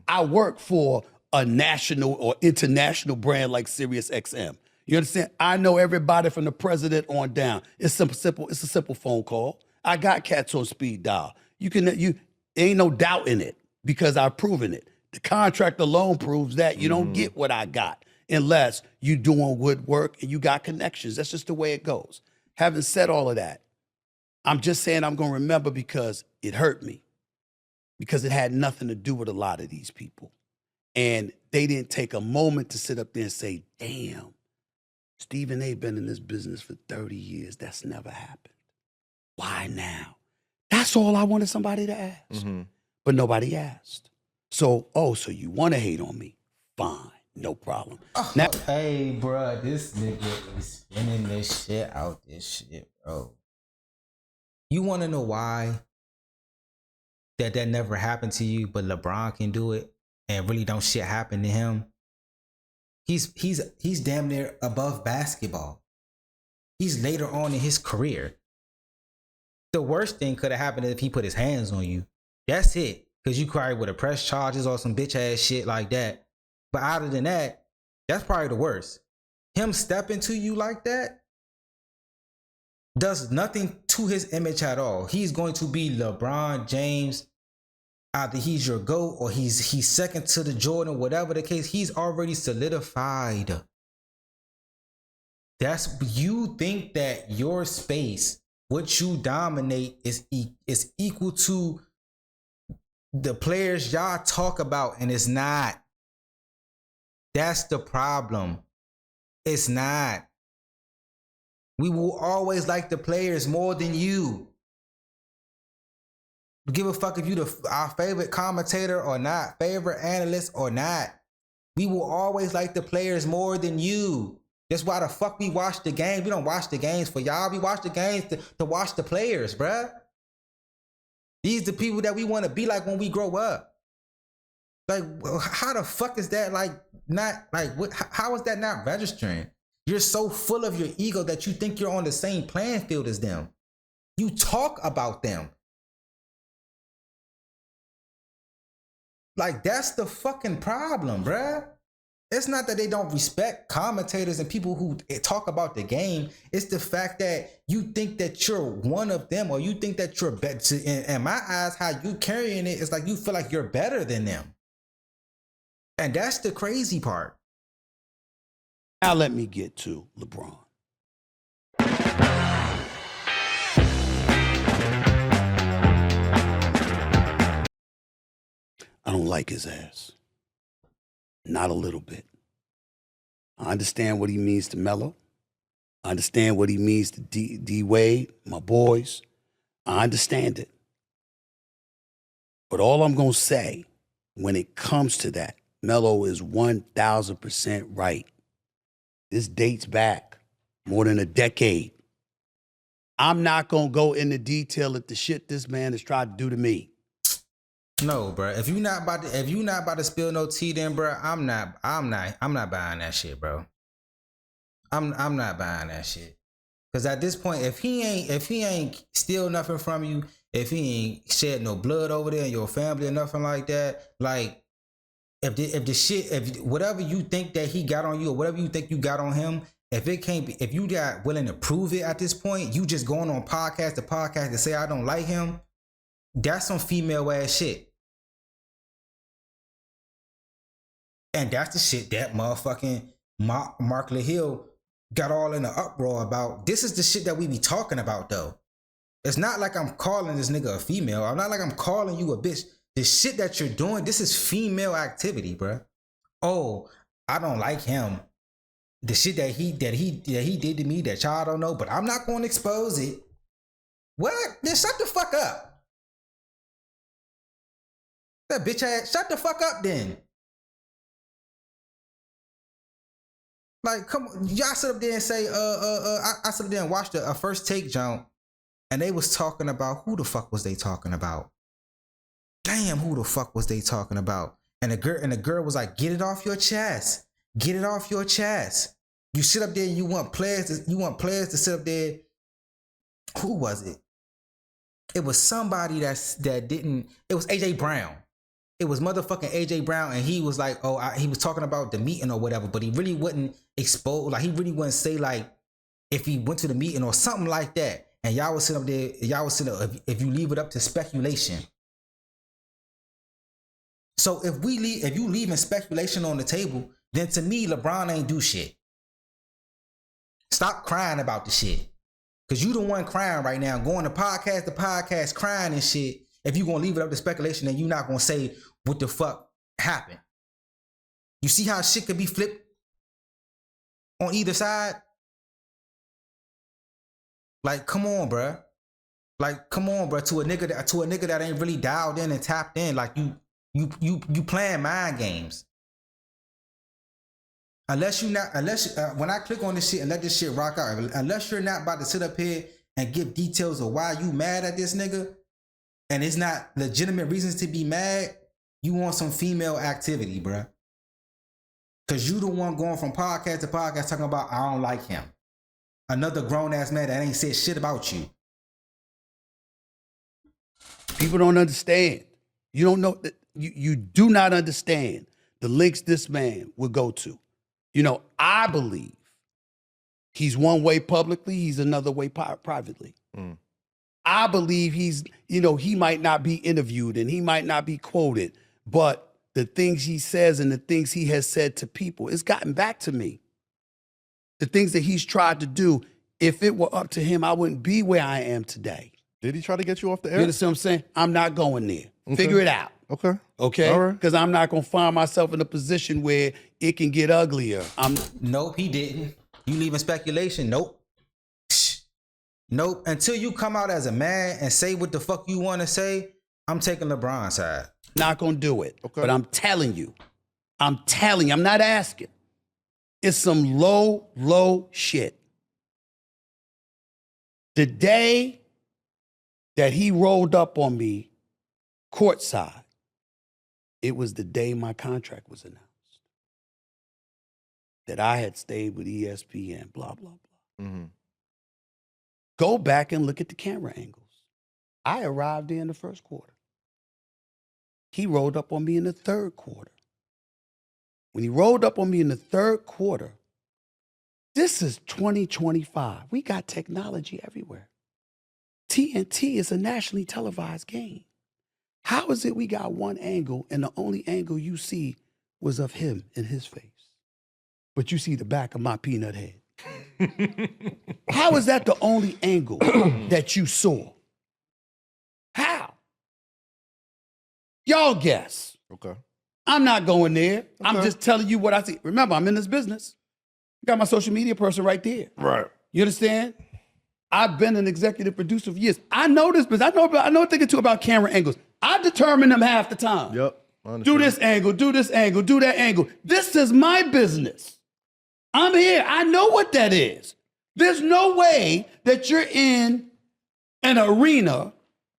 I work for a national or international brand like Sirius XM. You understand? I know everybody from the president on down. It's a simple phone call. I got cats on speed dial. Ain't no doubt in it because I've proven it. The contract alone proves that you don't get what I got unless you doing woodwork and you got connections. That's just the way it goes. Having said all of that, I'm just saying I'm going to remember because it hurt me, because it had nothing to do with a lot of these people. And they didn't take a moment to sit up there and say, damn, Stephen A. been in this business for 30 years. That's never happened. Why now? That's all I wanted somebody to ask. Mm-hmm. But nobody asked. So you want to hate on me? Fine, no problem. Now, hey, bro, this nigga is spinning this shit out this shit, bro. You want to know why that never happened to you, but LeBron can do it and really don't shit happen to him? He's damn near above basketball. He's later on in his career. The worst thing could have happened if he put his hands on you. That's it. Because you probably would have pressed charges or some bitch ass shit like that. But other than that, that's probably the worst. Him stepping to you like that does nothing to his image at all. He's going to be LeBron James. Either he's your GOAT or he's second to the Jordan, whatever the case. He's already solidified. You think that your space, what you dominate, is equal to the players y'all talk about, and it's not. That's the problem. It's not. We will always like the players more than you. Give a fuck if you our favorite commentator or not, favorite analyst or not. We will always like the players more than you. That's why the fuck we watch the game. We don't watch the games for y'all. We watch the games to watch the players, bruh. These the people that we want to be like when we grow up. Like, how the fuck is that how is that not registering? You're so full of your ego that you think you're on the same playing field as them. You talk about them. Like, that's the fucking problem, bruh. It's not that they don't respect commentators and people who talk about the game. It's the fact that you think that you're one of them, or you think that you're better. In my eyes, how you carrying it is like you feel like you're better than them. And that's the crazy part. Now let me get to LeBron. I don't like his ass. Not a little bit. I understand what he means to Melo. I understand what he means to D Wade, my boys. I understand it. But all I'm going to say when it comes to that, Melo is 1,000% right. This dates back more than a decade. I'm not going to go into detail of the shit this man has tried to do to me. No, bro. If you're not about to spill no tea, then, bro, I'm not buying that shit, bro. I'm not buying that shit. Cause at this point, if he ain't steal nothing from you, if he ain't shed no blood over there in your family or nothing like that, like if whatever you think that he got on you or whatever you think you got on him, if you got willing to prove it at this point, you just going on podcast to podcast to say I don't like him, that's some female ass shit. And that's the shit that motherfucking Mark LaHill got all in the uproar about. This is the shit that we be talking about, though. It's not like I'm calling this nigga a female. I'm not like I'm calling you a bitch. The shit that you're doing, this is female activity, bruh. Oh, I don't like him. The shit that he did to me that y'all don't know, but I'm not going to expose it. What? Then shut the fuck up. That bitch ass, shut the fuck up then. Like, come on, y'all sit up there and say, I sit up there and watched a First Take jump, and they was talking about who the fuck was they talking about? Damn, who the fuck was they talking about? And the girl was like, get it off your chest. Get it off your chest. You sit up there and you want players to sit up there. Who was it? It was somebody it was AJ Brown. It was motherfucking AJ Brown, and he was like, he was talking about the meeting or whatever, but he really wouldn't expose, like he really wouldn't say like if he went to the meeting or something like that. And y'all was sitting up there, if you leave it up to speculation. So if you leaving speculation on the table, then to me, LeBron ain't do shit. Stop crying about the shit. Cause you the one crying right now, going to podcast crying and shit. If you gonna leave it up to speculation, then you not gonna say what the fuck happened. You see how shit could be flipped on either side? Like, come on, bruh. Like, come on, bruh. To a nigga that ain't really dialed in and tapped in. Like, you playing mind games. Unless when I click on this shit and let this shit rock out, unless you're not about to sit up here and give details of why you mad at this nigga, and it's not legitimate reasons to be mad, you want some female activity, bruh. Cause you the one going from podcast to podcast talking about I don't like him. Another grown ass man that ain't said shit about you. People don't understand. You don't know that you do not understand the links this man would go to. You know, I believe he's one way publicly, he's another way privately. I believe he might not be interviewed and he might not be quoted, but the things he says and the things he has said to people, it's gotten back to me. The things that he's tried to do, if it were up to him, I wouldn't be where I am today. Did he try to get you off the air? You understand what I'm saying? I'm not going there. Okay. Figure it out. Okay. Okay? All right. Because I'm not going to find myself in a position where it can get uglier. Nope, he didn't. You leaving speculation? Nope. Nope. Until you come out as a man and say what the fuck you want to say, I'm taking LeBron's side. Not going to do it. Okay. But I'm telling you, I'm not asking. It's some low shit. The day that he rolled up on me courtside, it was the day my contract was announced. That I had stayed with ESPN, blah, blah, blah. Mm-hmm. Go back and look at the camera angles. I arrived there in the first quarter. He rolled up on me in the third quarter. When he rolled up on me in the third quarter, this is 2025. We got technology everywhere. TNT is a nationally televised game. How is it we got one angle and the only angle you see was of him and his face? But you see the back of my peanut head. How is that the only angle that you saw? How? Y'all guess. Okay. I'm not going there. Okay. I'm just telling you what I see. Remember, I'm in this business. Got my social media person right there. Right. You understand? I've been an executive producer for years. I know this, but I know a thing or two about camera angles. I determine them half the time. Yep. Do this angle, do this angle, do that angle. This is my business. I'm here. I know what that is. There's no way that you're in an arena,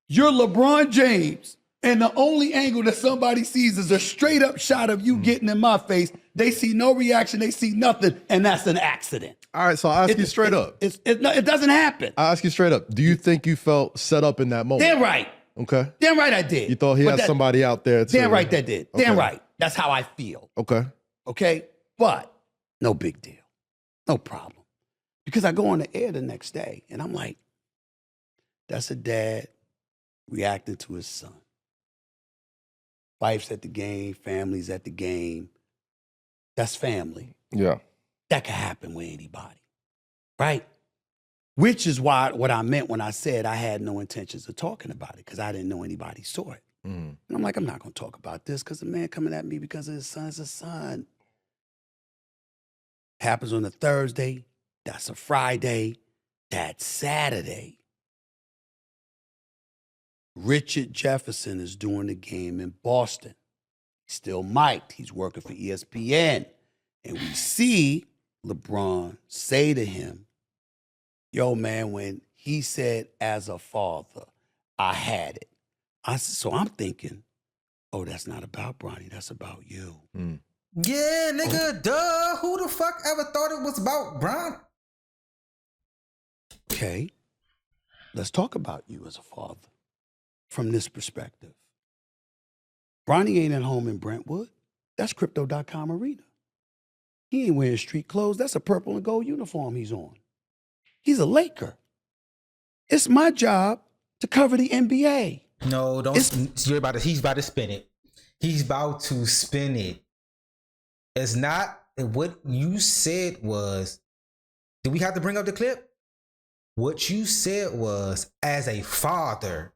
you're LeBron James, and the only angle that somebody sees is a straight up shot of you getting in my face. They see no reaction, they see nothing, and that's an accident. All right, so I'll ask you straight up. It doesn't happen. I'll ask you straight up. Do you think you felt set up in that moment? Damn right. Okay. Damn right I did. You thought he had somebody out there too? Damn right that did. Okay. Damn right. That's how I feel. Okay. Okay? But no big deal. No problem. Because I go on the air the next day and I'm like, that's a dad reacting to his son. Wife's at the game, family's at the game. That's family. Yeah. That could happen with anybody, right? Which is what I meant when I said I had no intentions of talking about it because I didn't know anybody saw it. And I'm like, I'm not going to talk about this because the man coming at me because of his son's a son. Happens on a Thursday. That's a Friday. That's Saturday. Richard Jefferson is doing the game in Boston. He's still mic'd. He's working for ESPN. And we see LeBron say to him, yo, man, when he said, as a father, I had it. So I'm thinking, oh, that's not about Bronny. That's about you. Yeah, nigga, duh. Who the fuck ever thought it was about Bron? Okay, let's talk about you as a father from this perspective. Bronny ain't at home in Brentwood. That's Crypto.com arena. He ain't wearing street clothes. That's a purple and gold uniform he's on. He's a Laker. It's my job to cover the NBA. No, don't. He's about to spin it. He's about to spin it. It's not what you said was. Did we have to bring up the clip? What you said was as a father.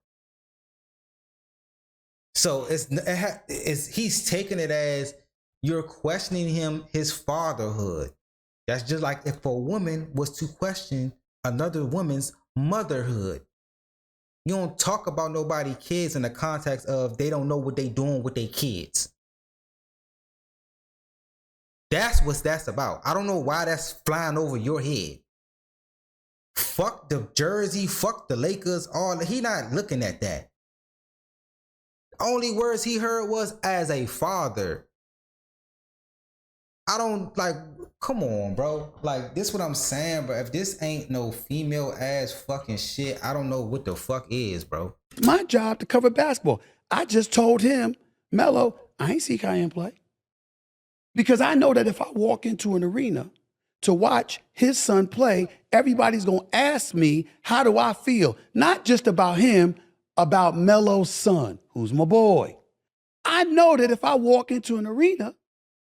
So he's taking it as You're questioning him, his fatherhood. That's just like if a woman was to question another woman's motherhood. You don't talk about nobody's kids in the context of they don't know what they doing with their kids. That's what that's about. I don't know why that's flying over your head. Fuck the jersey, fuck the Lakers, he not looking at that. The only words he heard was as a father. I don't come on, bro. Like, this what I'm saying, bro. If this ain't no female ass fucking shit, I don't know what the fuck is, bro. My job to cover basketball. I just told him, Melo, I ain't see Cayenne play. Because I know that if I walk into an arena to watch his son play, everybody's going to ask me, how do I feel? Not just about him, about Melo's son, who's my boy. I know that if I walk into an arena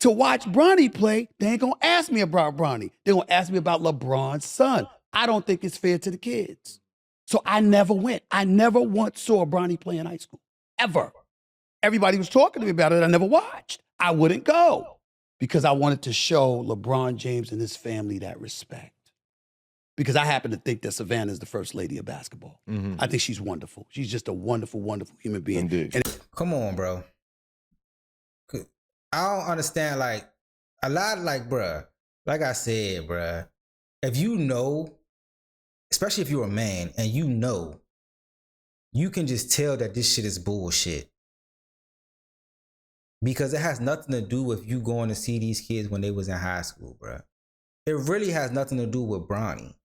to watch Bronny play, they ain't going to ask me about Bronny. They're going to ask me about LeBron's son. I don't think it's fair to the kids. So I never went. I never once saw Bronny play in high school, ever. Everybody was talking to me about it. I never watched. I wouldn't go because I wanted to show LeBron James and his family that respect. Because I happen to think that Savannah is the first lady of basketball. Mm-hmm. I think she's wonderful. She's just a wonderful, wonderful human being. Indeed. Come on, bro. I don't understand, a lot bruh, like I said, bruh, if you know, especially if you're a man and you know, you can just tell that this shit is bullshit. Because it has nothing to do with you going to see these kids when they was in high school, bruh. It really has nothing to do with Bronny.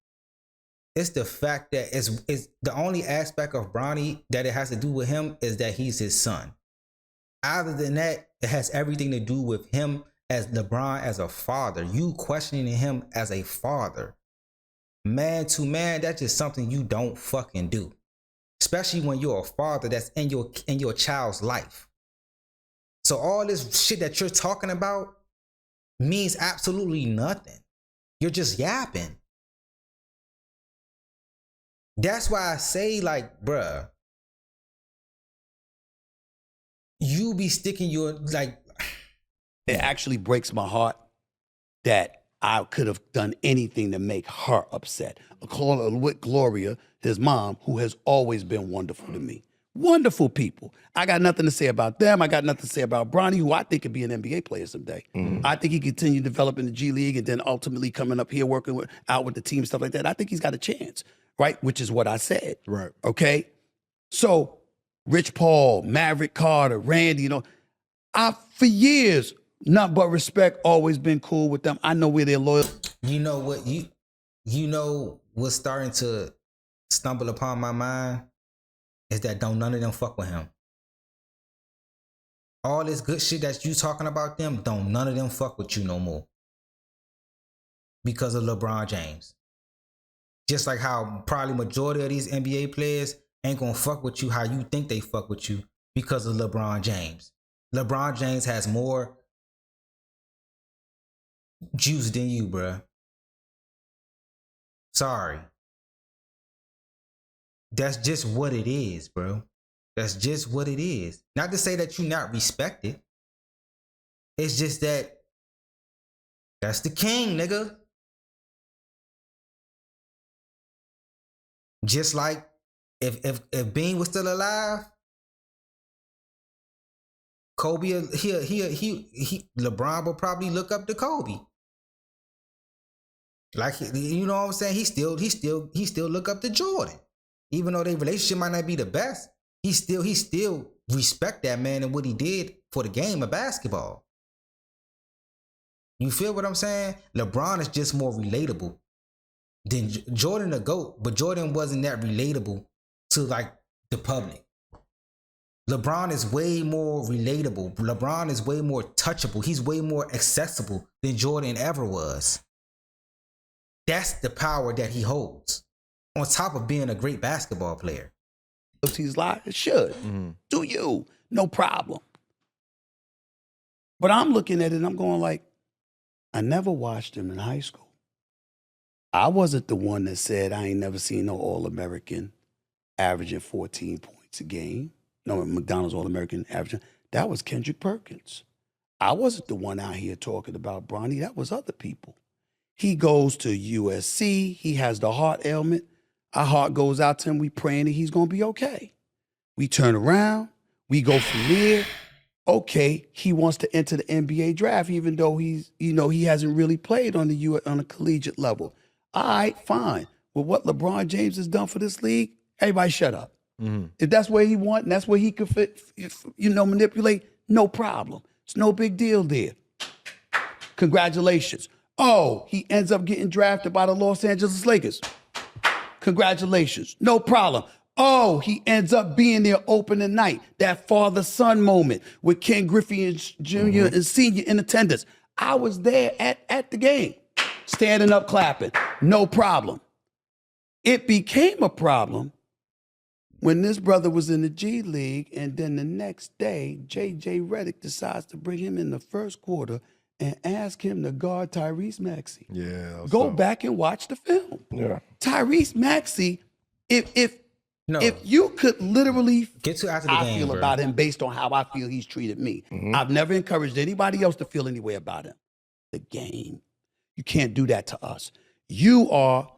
It's the fact that it's the only aspect of Bronny that it has to do with him is that he's his son. Other than that, it has everything to do with him as LeBron as a father. You questioning him as a father. Man to man, that's just something you don't fucking do. Especially when you're a father that's in your child's life. So all this shit that you're talking about means absolutely nothing. You're just yapping. That's why I say, bruh, you be sticking your, It actually breaks my heart that I could have done anything to make her upset. With Gloria, his mom, who has always been wonderful to me. Wonderful people. I got nothing to say about them. I got nothing to say about Bronny, who I think could be an NBA player someday. Mm-hmm. I think he continue developing the G League and then ultimately coming up here working out with the team, stuff like that. I think he's got a chance, right? Which is what I said. Right. Okay? So, Rich Paul, Maverick Carter, Randy, I, for years, not but respect, always been cool with them. I know where they're loyal. You know what? You know what's starting to stumble upon my mind is that don't none of them fuck with him. All this good shit that you talking about them, don't none of them fuck with you no more. Because of LeBron James. Just like how probably majority of these NBA players ain't gonna fuck with you how you think they fuck with you because of LeBron James. LeBron James has more juice than you, bruh. Sorry. That's just what it is, bro. That's just what it is. Not to say that you not respected. It's just that that's the king, nigga. Just like if Bean was still alive, Kobe, LeBron will probably look up to Kobe. Like, you know what I'm saying? He still look up to Jordan. Even though their relationship might not be the best, he still respect that man and what he did for the game of basketball. You feel what I'm saying? LeBron is just more relatable than Jordan, the GOAT, but Jordan wasn't that relatable to the public. LeBron is way more relatable. LeBron is way more touchable. He's way more accessible than Jordan ever was. That's the power that he holds. On top of being a great basketball player. He's like, it should. Mm-hmm. Do you? No problem. But I'm looking at it and I'm going I never watched him in high school. I wasn't the one that said I ain't never seen no All-American averaging 14 points a game. No, McDonald's All-American averaging. That was Kendrick Perkins. I wasn't the one out here talking about Bronny. That was other people. He goes to USC. He has the heart ailment. Our heart goes out to him. We praying that he's going to be okay. We turn around. We go from there. Okay, he wants to enter the NBA draft, even though he hasn't really played on a collegiate level. All right, fine. Well, what LeBron James has done for this league, everybody shut up. Mm-hmm. If that's where he wants and that's where he could fit, manipulate, no problem. It's no big deal there. Congratulations. Oh, he ends up getting drafted by the Los Angeles Lakers. Congratulations. No problem. Oh, he ends up being there opening night. That father-son moment with Ken Griffey Jr. and Sr. in attendance. I was there at the game, standing up, clapping. No problem. It became a problem when this brother was in the G League, and then the next day, J.J. Redick decides to bring him in the first quarter and ask him to guard Tyrese Maxey. Yeah. Go back and watch the film. Yeah. Tyrese Maxey, if you could literally get to after the game, feel bro. about him based on how I feel he's treated me. Mm-hmm. I've never encouraged anybody else to feel any way about him. The game. You can't do that to us. You are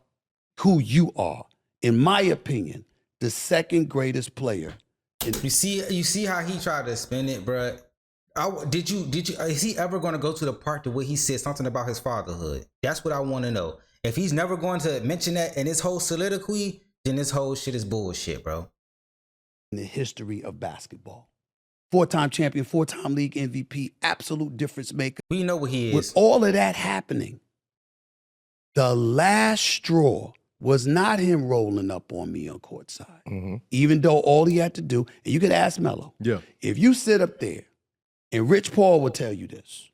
who you are. In my opinion, the second greatest player. You see how he tried to spin it, bro. Did you? Is he ever going to go to the part to where he said something about his fatherhood? That's what I want to know. If he's never going to mention that in his whole soliloquy, then this whole shit is bullshit, bro. In the history of basketball. 4-time champion, 4-time league MVP, absolute difference maker. We know what he is. With all of that happening, the last straw was not him rolling up on me on courtside. Mm-hmm. Even though all he had to do, and you could ask Melo, if you sit up there, and Rich Paul will tell you this,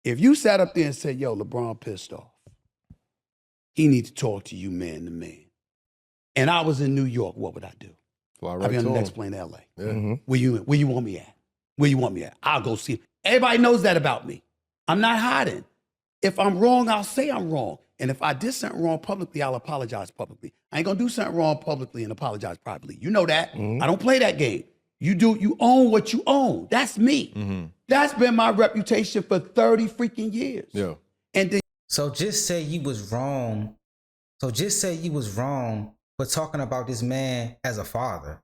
if you sat up there and said, yo, LeBron pissed off, he needs to talk to you man to man. And I was in New York, what would I do? I'd be on the next plane to LA. Yeah. Mm-hmm. Where you want me at? Where you want me at? I'll go see him. Everybody knows that about me. I'm not hiding. If I'm wrong, I'll say I'm wrong. And if I did something wrong publicly, I'll apologize publicly. I ain't gonna do something wrong publicly and apologize privately. You know that. Mm-hmm. I don't play that game. You own what you own. That's me. Mm-hmm. That's been my reputation for 30 freaking years. Yeah. And then So just say you was wrong for talking about this man as a father.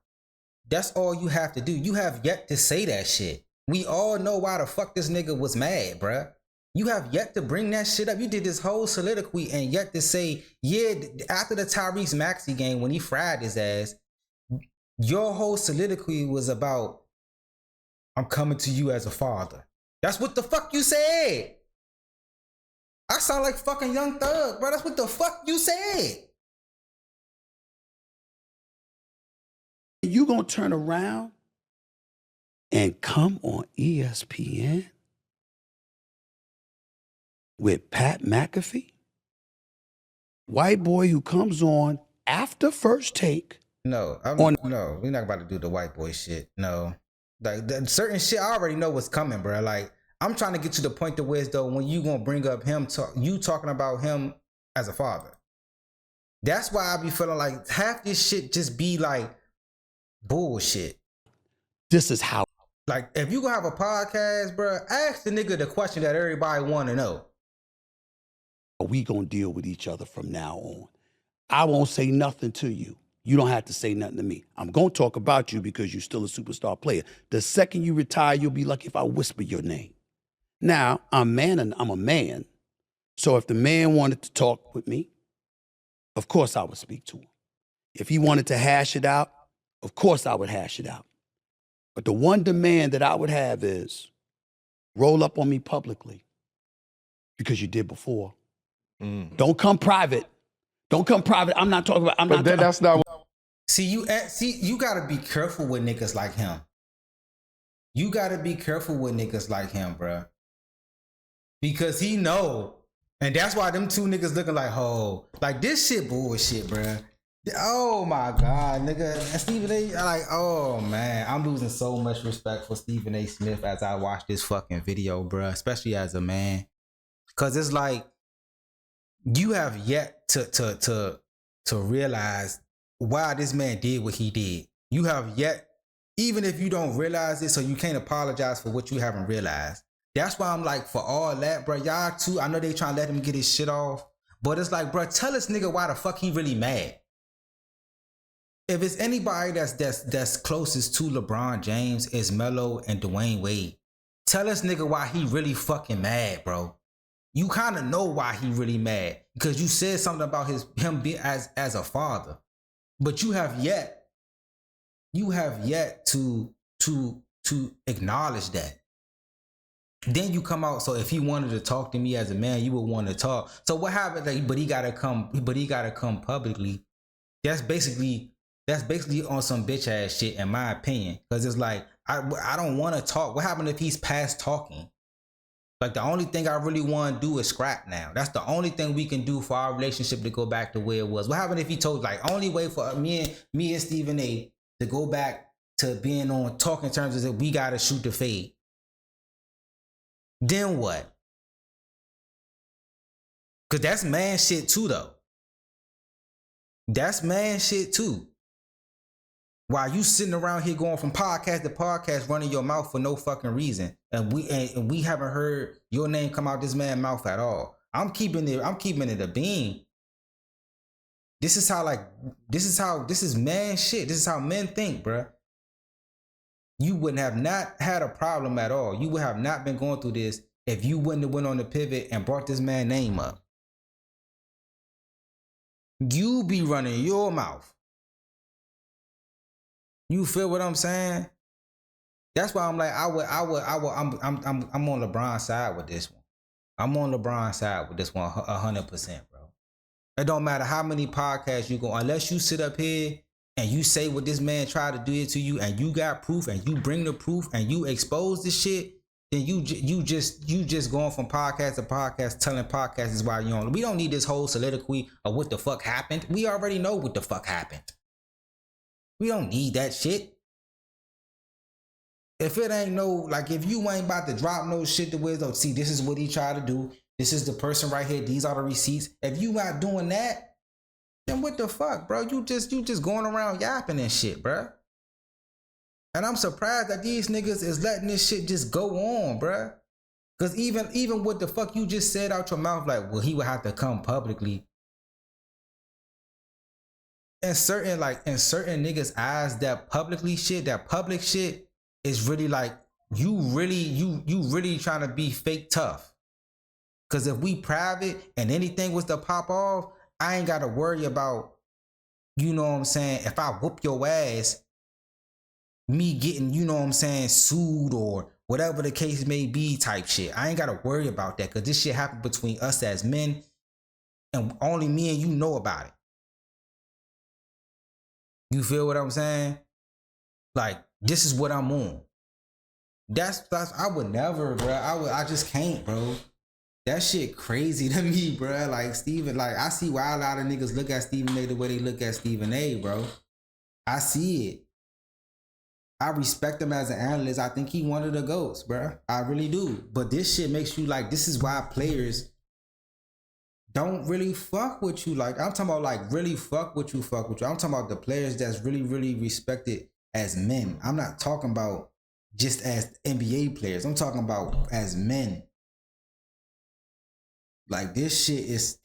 That's all you have to do. You have yet to say that shit. We all know why the fuck this nigga was mad, bruh. You have yet to bring that shit up. You did this whole soliloquy and yet to say, yeah, after the Tyrese Maxey game when he fried his ass, your whole soliloquy was about, I'm coming to you as a father. That's what the fuck you said. I sound like fucking Young Thug, bro. That's what the fuck you said. You gonna turn around and come on ESPN with Pat McAfee? White boy who comes on after First Take. No, no, we're not about to do the white boy shit. No. Like certain shit, I already know what's coming, bro. Like, I'm trying to get to the point to where, though, when you gonna bring up him, you talking about him as a father. That's why I be feeling like half this shit just be like bullshit. This is how. Like, if you gonna have a podcast, bro, ask the nigga the question that everybody want to know. We gonna deal with each other from now on. I won't say nothing to you. You don't have to say nothing to me. I'm gonna talk about you because you're still a superstar player. The second you retire, you'll be lucky if I whisper your name. Now, I'm a man. So if the man wanted to talk with me, of course I would speak to him. If he wanted to hash it out, of course I would hash it out. But the one demand that I would have is roll up on me publicly because you did before. Don't come private. Don't come private. I'm not talking about. That's not. See, you gotta be careful with niggas like him. You gotta be careful with niggas like him, bro. Because he know, and that's why them two niggas looking like, oh, like this shit bullshit, bro. Oh my God, nigga. And Stephen A, like, oh man, I'm losing so much respect for Stephen A. Smith as I watch this fucking video, bro. Especially as a man, because it's like you have yet to realize why this man did what he did. You have yet, even if you don't realize it, so you can't apologize for what you haven't realized. That's why I'm like, for all that, bro, y'all too, I know they trying to let him get his shit off, but it's like, bro, tell this nigga why the fuck he really mad. If it's anybody that's closest to LeBron James, it's Melo and Dwayne Wade. Tell this nigga why he really fucking mad, bro. You kind of know why he really mad, because you said something about him being as a father, but you have yet to acknowledge that. Then you come out. So if he wanted to talk to me as a man, you would want to talk. So what happened? Like, but he gotta come publicly. That's basically on some bitch ass shit, in my opinion. Because it's like, I don't want to talk. What happened if he's past talking? Like, the only thing I really want to do is scrap now. That's the only thing we can do for our relationship to go back to where it was. What happened if he told, like, only way for me and Stephen A to go back to being on talking terms is that we gotta shoot the fade? Then what? Because that's man shit too, though. That's man shit too. While you sitting around here going from podcast to podcast, running your mouth for no fucking reason, and we haven't heard your name come out this man's mouth at all. I'm keeping it a beam. This is man shit. This is how men think, bruh. You wouldn't have not had a problem at all. You would have not been going through this if you wouldn't have went on the pivot and brought this man's name up. You be running your mouth. You feel what I'm saying? That's why I'm like, I'm on LeBron's side with this one. I'm on LeBron's side with this one 100%, bro. It don't matter how many podcasts you go, unless you sit up here and you say what this man tried to do it to you, and you got proof, and you bring the proof, and you expose this shit, then you just going from podcast to podcast telling podcasts is why you on. We don't need this whole soliloquy of what the fuck happened. We already know what the fuck happened. We don't need that shit. If it ain't no, like, if you ain't about to drop no shit to where, see, this is what he tried to do. This is the person right here. These are the receipts. If you not doing that, then what the fuck, bro? You just going around yapping and shit, bro. And I'm surprised that these niggas is letting this shit just go on, bro. Because even what the fuck you just said out your mouth, like, well, he would have to come publicly. In certain niggas' eyes, that public shit is really like, you really trying to be fake tough. Cause if we private and anything was to pop off, I ain't gotta worry about, you know what I'm saying, if I whoop your ass, me getting, you know what I'm saying, sued or whatever the case may be type shit. I ain't gotta worry about that, cause this shit happened between us as men, and only me and you know about it. You feel what I'm saying? Like, this is what I'm on. That's I would never, bro. I just can't, bro. That shit crazy to me, bro. Like, Stephen, like, I see why a lot of niggas look at Stephen A the way they look at Stephen A, bro. I see it. I respect him as an analyst. I think he one of the GOATs, bro. I really do. But this shit makes you like, this is why players don't really fuck with you. Like, I'm talking about, like, really fuck with you. I'm talking about the players that's really, really respected as men. I'm not talking about just as NBA players. I'm talking about as men. Like, this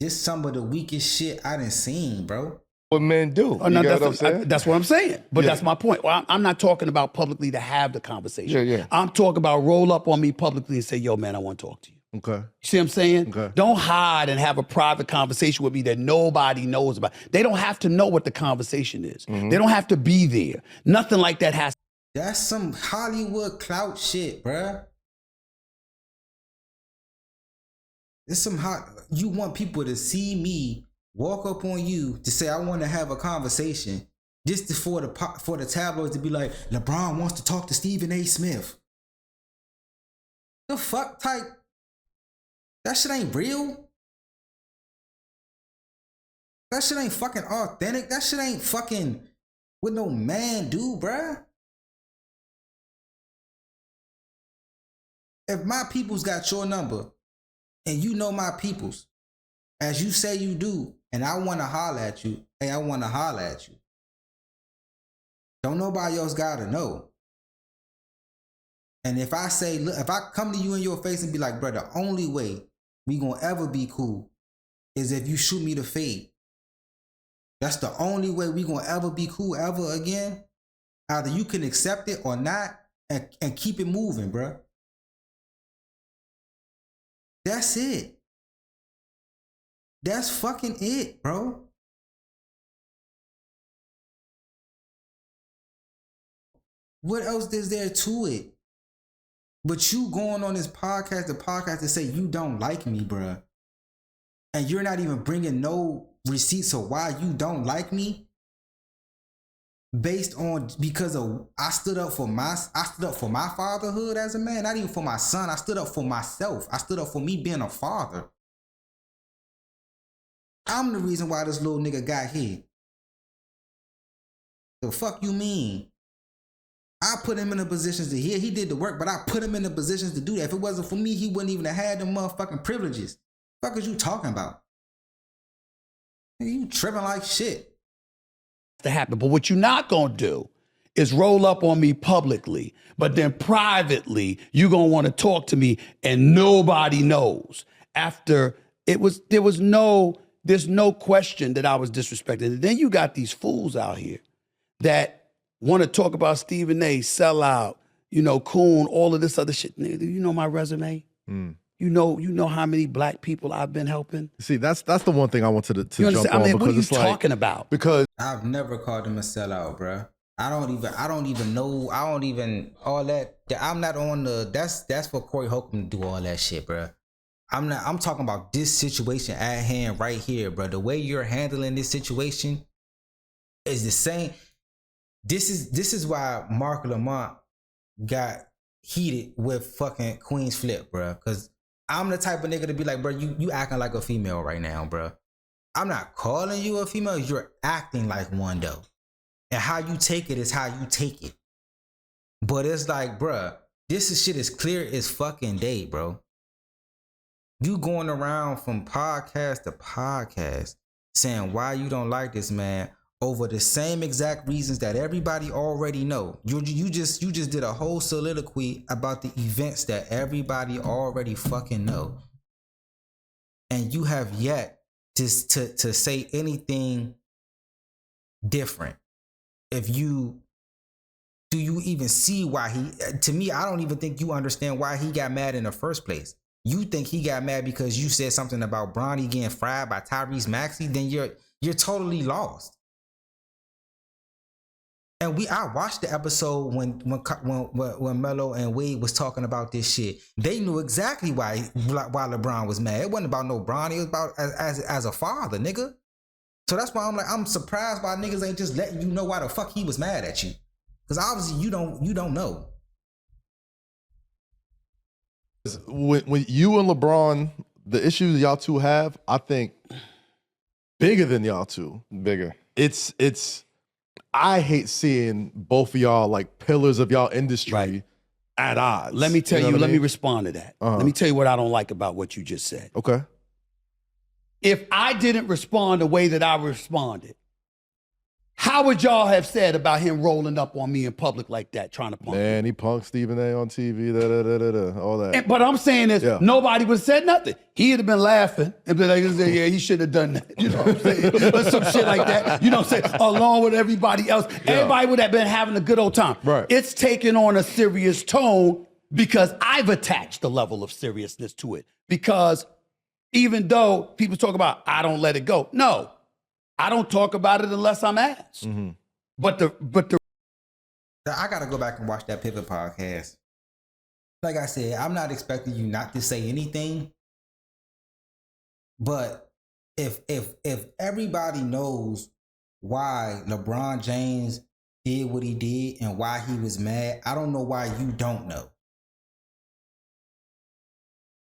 some of the weakest shit I done seen, bro. What men do. Oh, no, that's what I'm saying. But that's my point. Well, I'm not talking about publicly to have the conversation. Yeah. I'm talking about roll up on me publicly and say, yo, man, I want to talk to you. Okay. You see what I'm saying? Okay. Don't hide and have a private conversation with me that nobody knows about. They don't have to know what the conversation is. Mm-hmm. They don't have to be there. Nothing like that has. That's some Hollywood clout shit, bruh. It's some hot. You want people to see me walk up on you to say I want to have a conversation, just for the tabloids to be like, LeBron wants to talk to Stephen A. Smith. The fuck type? That shit ain't real. That shit ain't fucking authentic. That shit ain't fucking what no man do, bruh. If my people's got your number, and you know my people's, as you say you do, and I want to holler at you, hey, I want to holler at you. Don't nobody else gotta know. And if I say, look, if I come to you in your face and be like, bro, the only way we gonna ever be cool is if you shoot me the fade. That's the only way we gonna ever be cool ever again. Either you can accept it or not and keep it moving, bro. That's it. That's fucking it, bro. What else is there to it? But you going on this podcast, the podcast to say you don't like me, bruh. And you're not even bringing no receipts of why you don't like me. Based on, because of, I stood up for my fatherhood as a man, not even for my son. I stood up for myself. I stood up for me being a father. I'm the reason why this little nigga got here. The fuck you mean? I put him in the positions to hear. He did the work, but I put him in the positions to do that. If it wasn't for me, he wouldn't even have had them motherfucking privileges. The fuck is you talking about? You tripping like shit. To happen. But what you're not going to do is roll up on me publicly, but then privately, you're going to want to talk to me and nobody knows. After there's no question that I was disrespected. And then you got these fools out here that want to talk about Stephen A, sellout, Coon, all of this other shit. You know my resume? Mm. You know how many black people I've been helping? See, that's the one thing I wanted to jump on. I mean, because what are you it's talking about? Because I've never called him a sellout, bruh. I don't even know. All that. I'm not on the, that's for Corey Holcomb to do all that shit, bruh. I'm talking about this situation at hand right here, bruh. The way you're handling this situation is the same. This is why Mark Lamont got heated with fucking Queen's Flip, bruh. Cause I'm the type of nigga to be like, bruh, you acting like a female right now, bruh. I'm not calling you a female. You're acting like one though. And how you take it is how you take it. But it's like, bruh, shit is clear as fucking day, bro. You going around from podcast to podcast saying why you don't like this man over the same exact reasons that everybody already know. You just did a whole soliloquy about the events that everybody already fucking know. And you have yet to say anything different. Do you even see why to me, I don't even think you understand why he got mad in the first place. You think he got mad because you said something about Bronny getting fried by Tyrese Maxey, then you're totally lost. And I watched the episode when Melo and Wade was talking about this shit. They knew exactly why LeBron was mad. It wasn't about no Bronny. It was about as a father, nigga. So that's why I'm surprised why niggas ain't just letting you know why the fuck he was mad at you. Because obviously you don't know. When you and LeBron, the issues y'all two have, I think bigger than y'all two. Bigger. It's I hate seeing both of y'all like pillars of y'all industry at odds. Let me tell you, let me respond to that. Let me tell you what I don't like about what you just said. Okay. If I didn't respond the way that I responded, how would y'all have said about him rolling up on me in public like that, trying to punk me? He punked Stephen A on TV, all that. But I'm saying is, nobody would have said nothing. He'd have been laughing and been like, yeah, he should have done that. You know what I'm saying? Or some shit like that. You know what I'm saying? Along with everybody else. Yeah. Everybody would have been having a good old time. Right. It's taken on a serious tone because I've attached a level of seriousness to it. Because even though people talk about, I don't let it go. No. I don't talk about it unless I'm asked. Mm-hmm. But I gotta go back and watch that Pivot podcast. Like I said, I'm not expecting you not to say anything. But if everybody knows why LeBron James did what he did and why he was mad, I don't know why you don't know.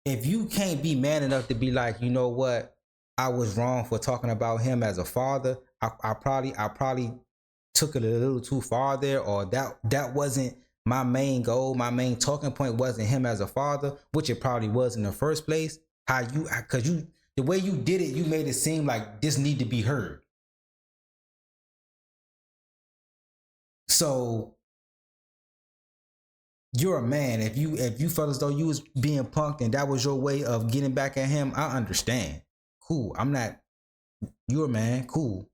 If you can't be man enough to be like, you know what? I was wrong for talking about him as a father. I probably took it a little too far there, or that wasn't my main goal. My main talking point wasn't him as a father, which it probably was in the first place. The way you did it, you made it seem like this need to be heard. So you're a man. If you felt as though you was being punked and that was your way of getting back at him, I understand. Cool. I'm not. You're a man. Cool.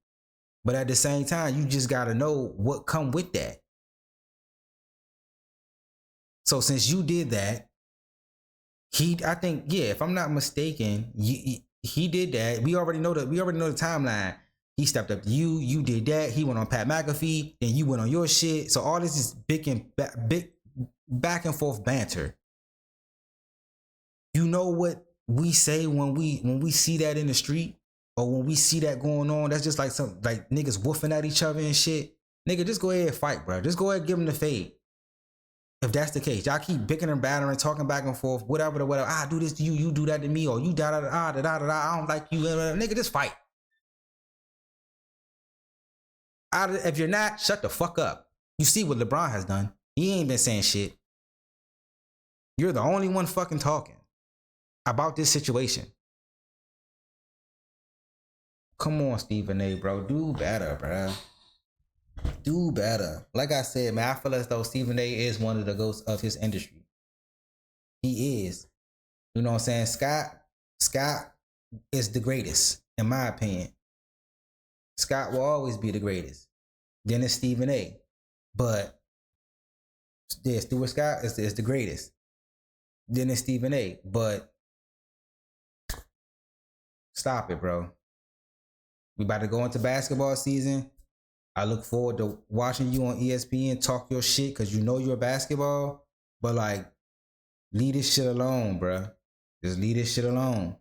But at the same time, you just gotta know what come with that. So since you did that, I think, yeah, if I'm not mistaken, he did that. We already know the timeline. He stepped up to you. You did that. He went on Pat McAfee. Then you went on your shit. So all this is big back and forth banter. You know what we say when we see that in the street, or when we see that going on? That's just like some like niggas woofing at each other and shit. Nigga, just go ahead and fight, bro. Just go ahead and give him the fade. If that's the case, y'all keep bickering and battering, talking back and forth, whatever. I do this to you, you do that to me, or you da da da da da da. I don't like you, nigga. Just fight. If you're not, shut the fuck up. You see what LeBron has done. He ain't been saying shit. You're the only one fucking talking about this situation. Come on, Stephen A, bro. Do better, bro. Do better. Like I said, man, I feel as though Stephen A is one of the ghosts of his industry. He is. You know what I'm saying? Scott is the greatest, in my opinion. Scott will always be the greatest. Then it's Stephen A. But yeah, Stuart Scott is the greatest. Then it's Stephen A. But stop it, bro. We about to go into basketball season. I look forward to watching you on ESPN talk your shit because you know you're basketball. But like, leave this shit alone, bro. Just leave this shit alone.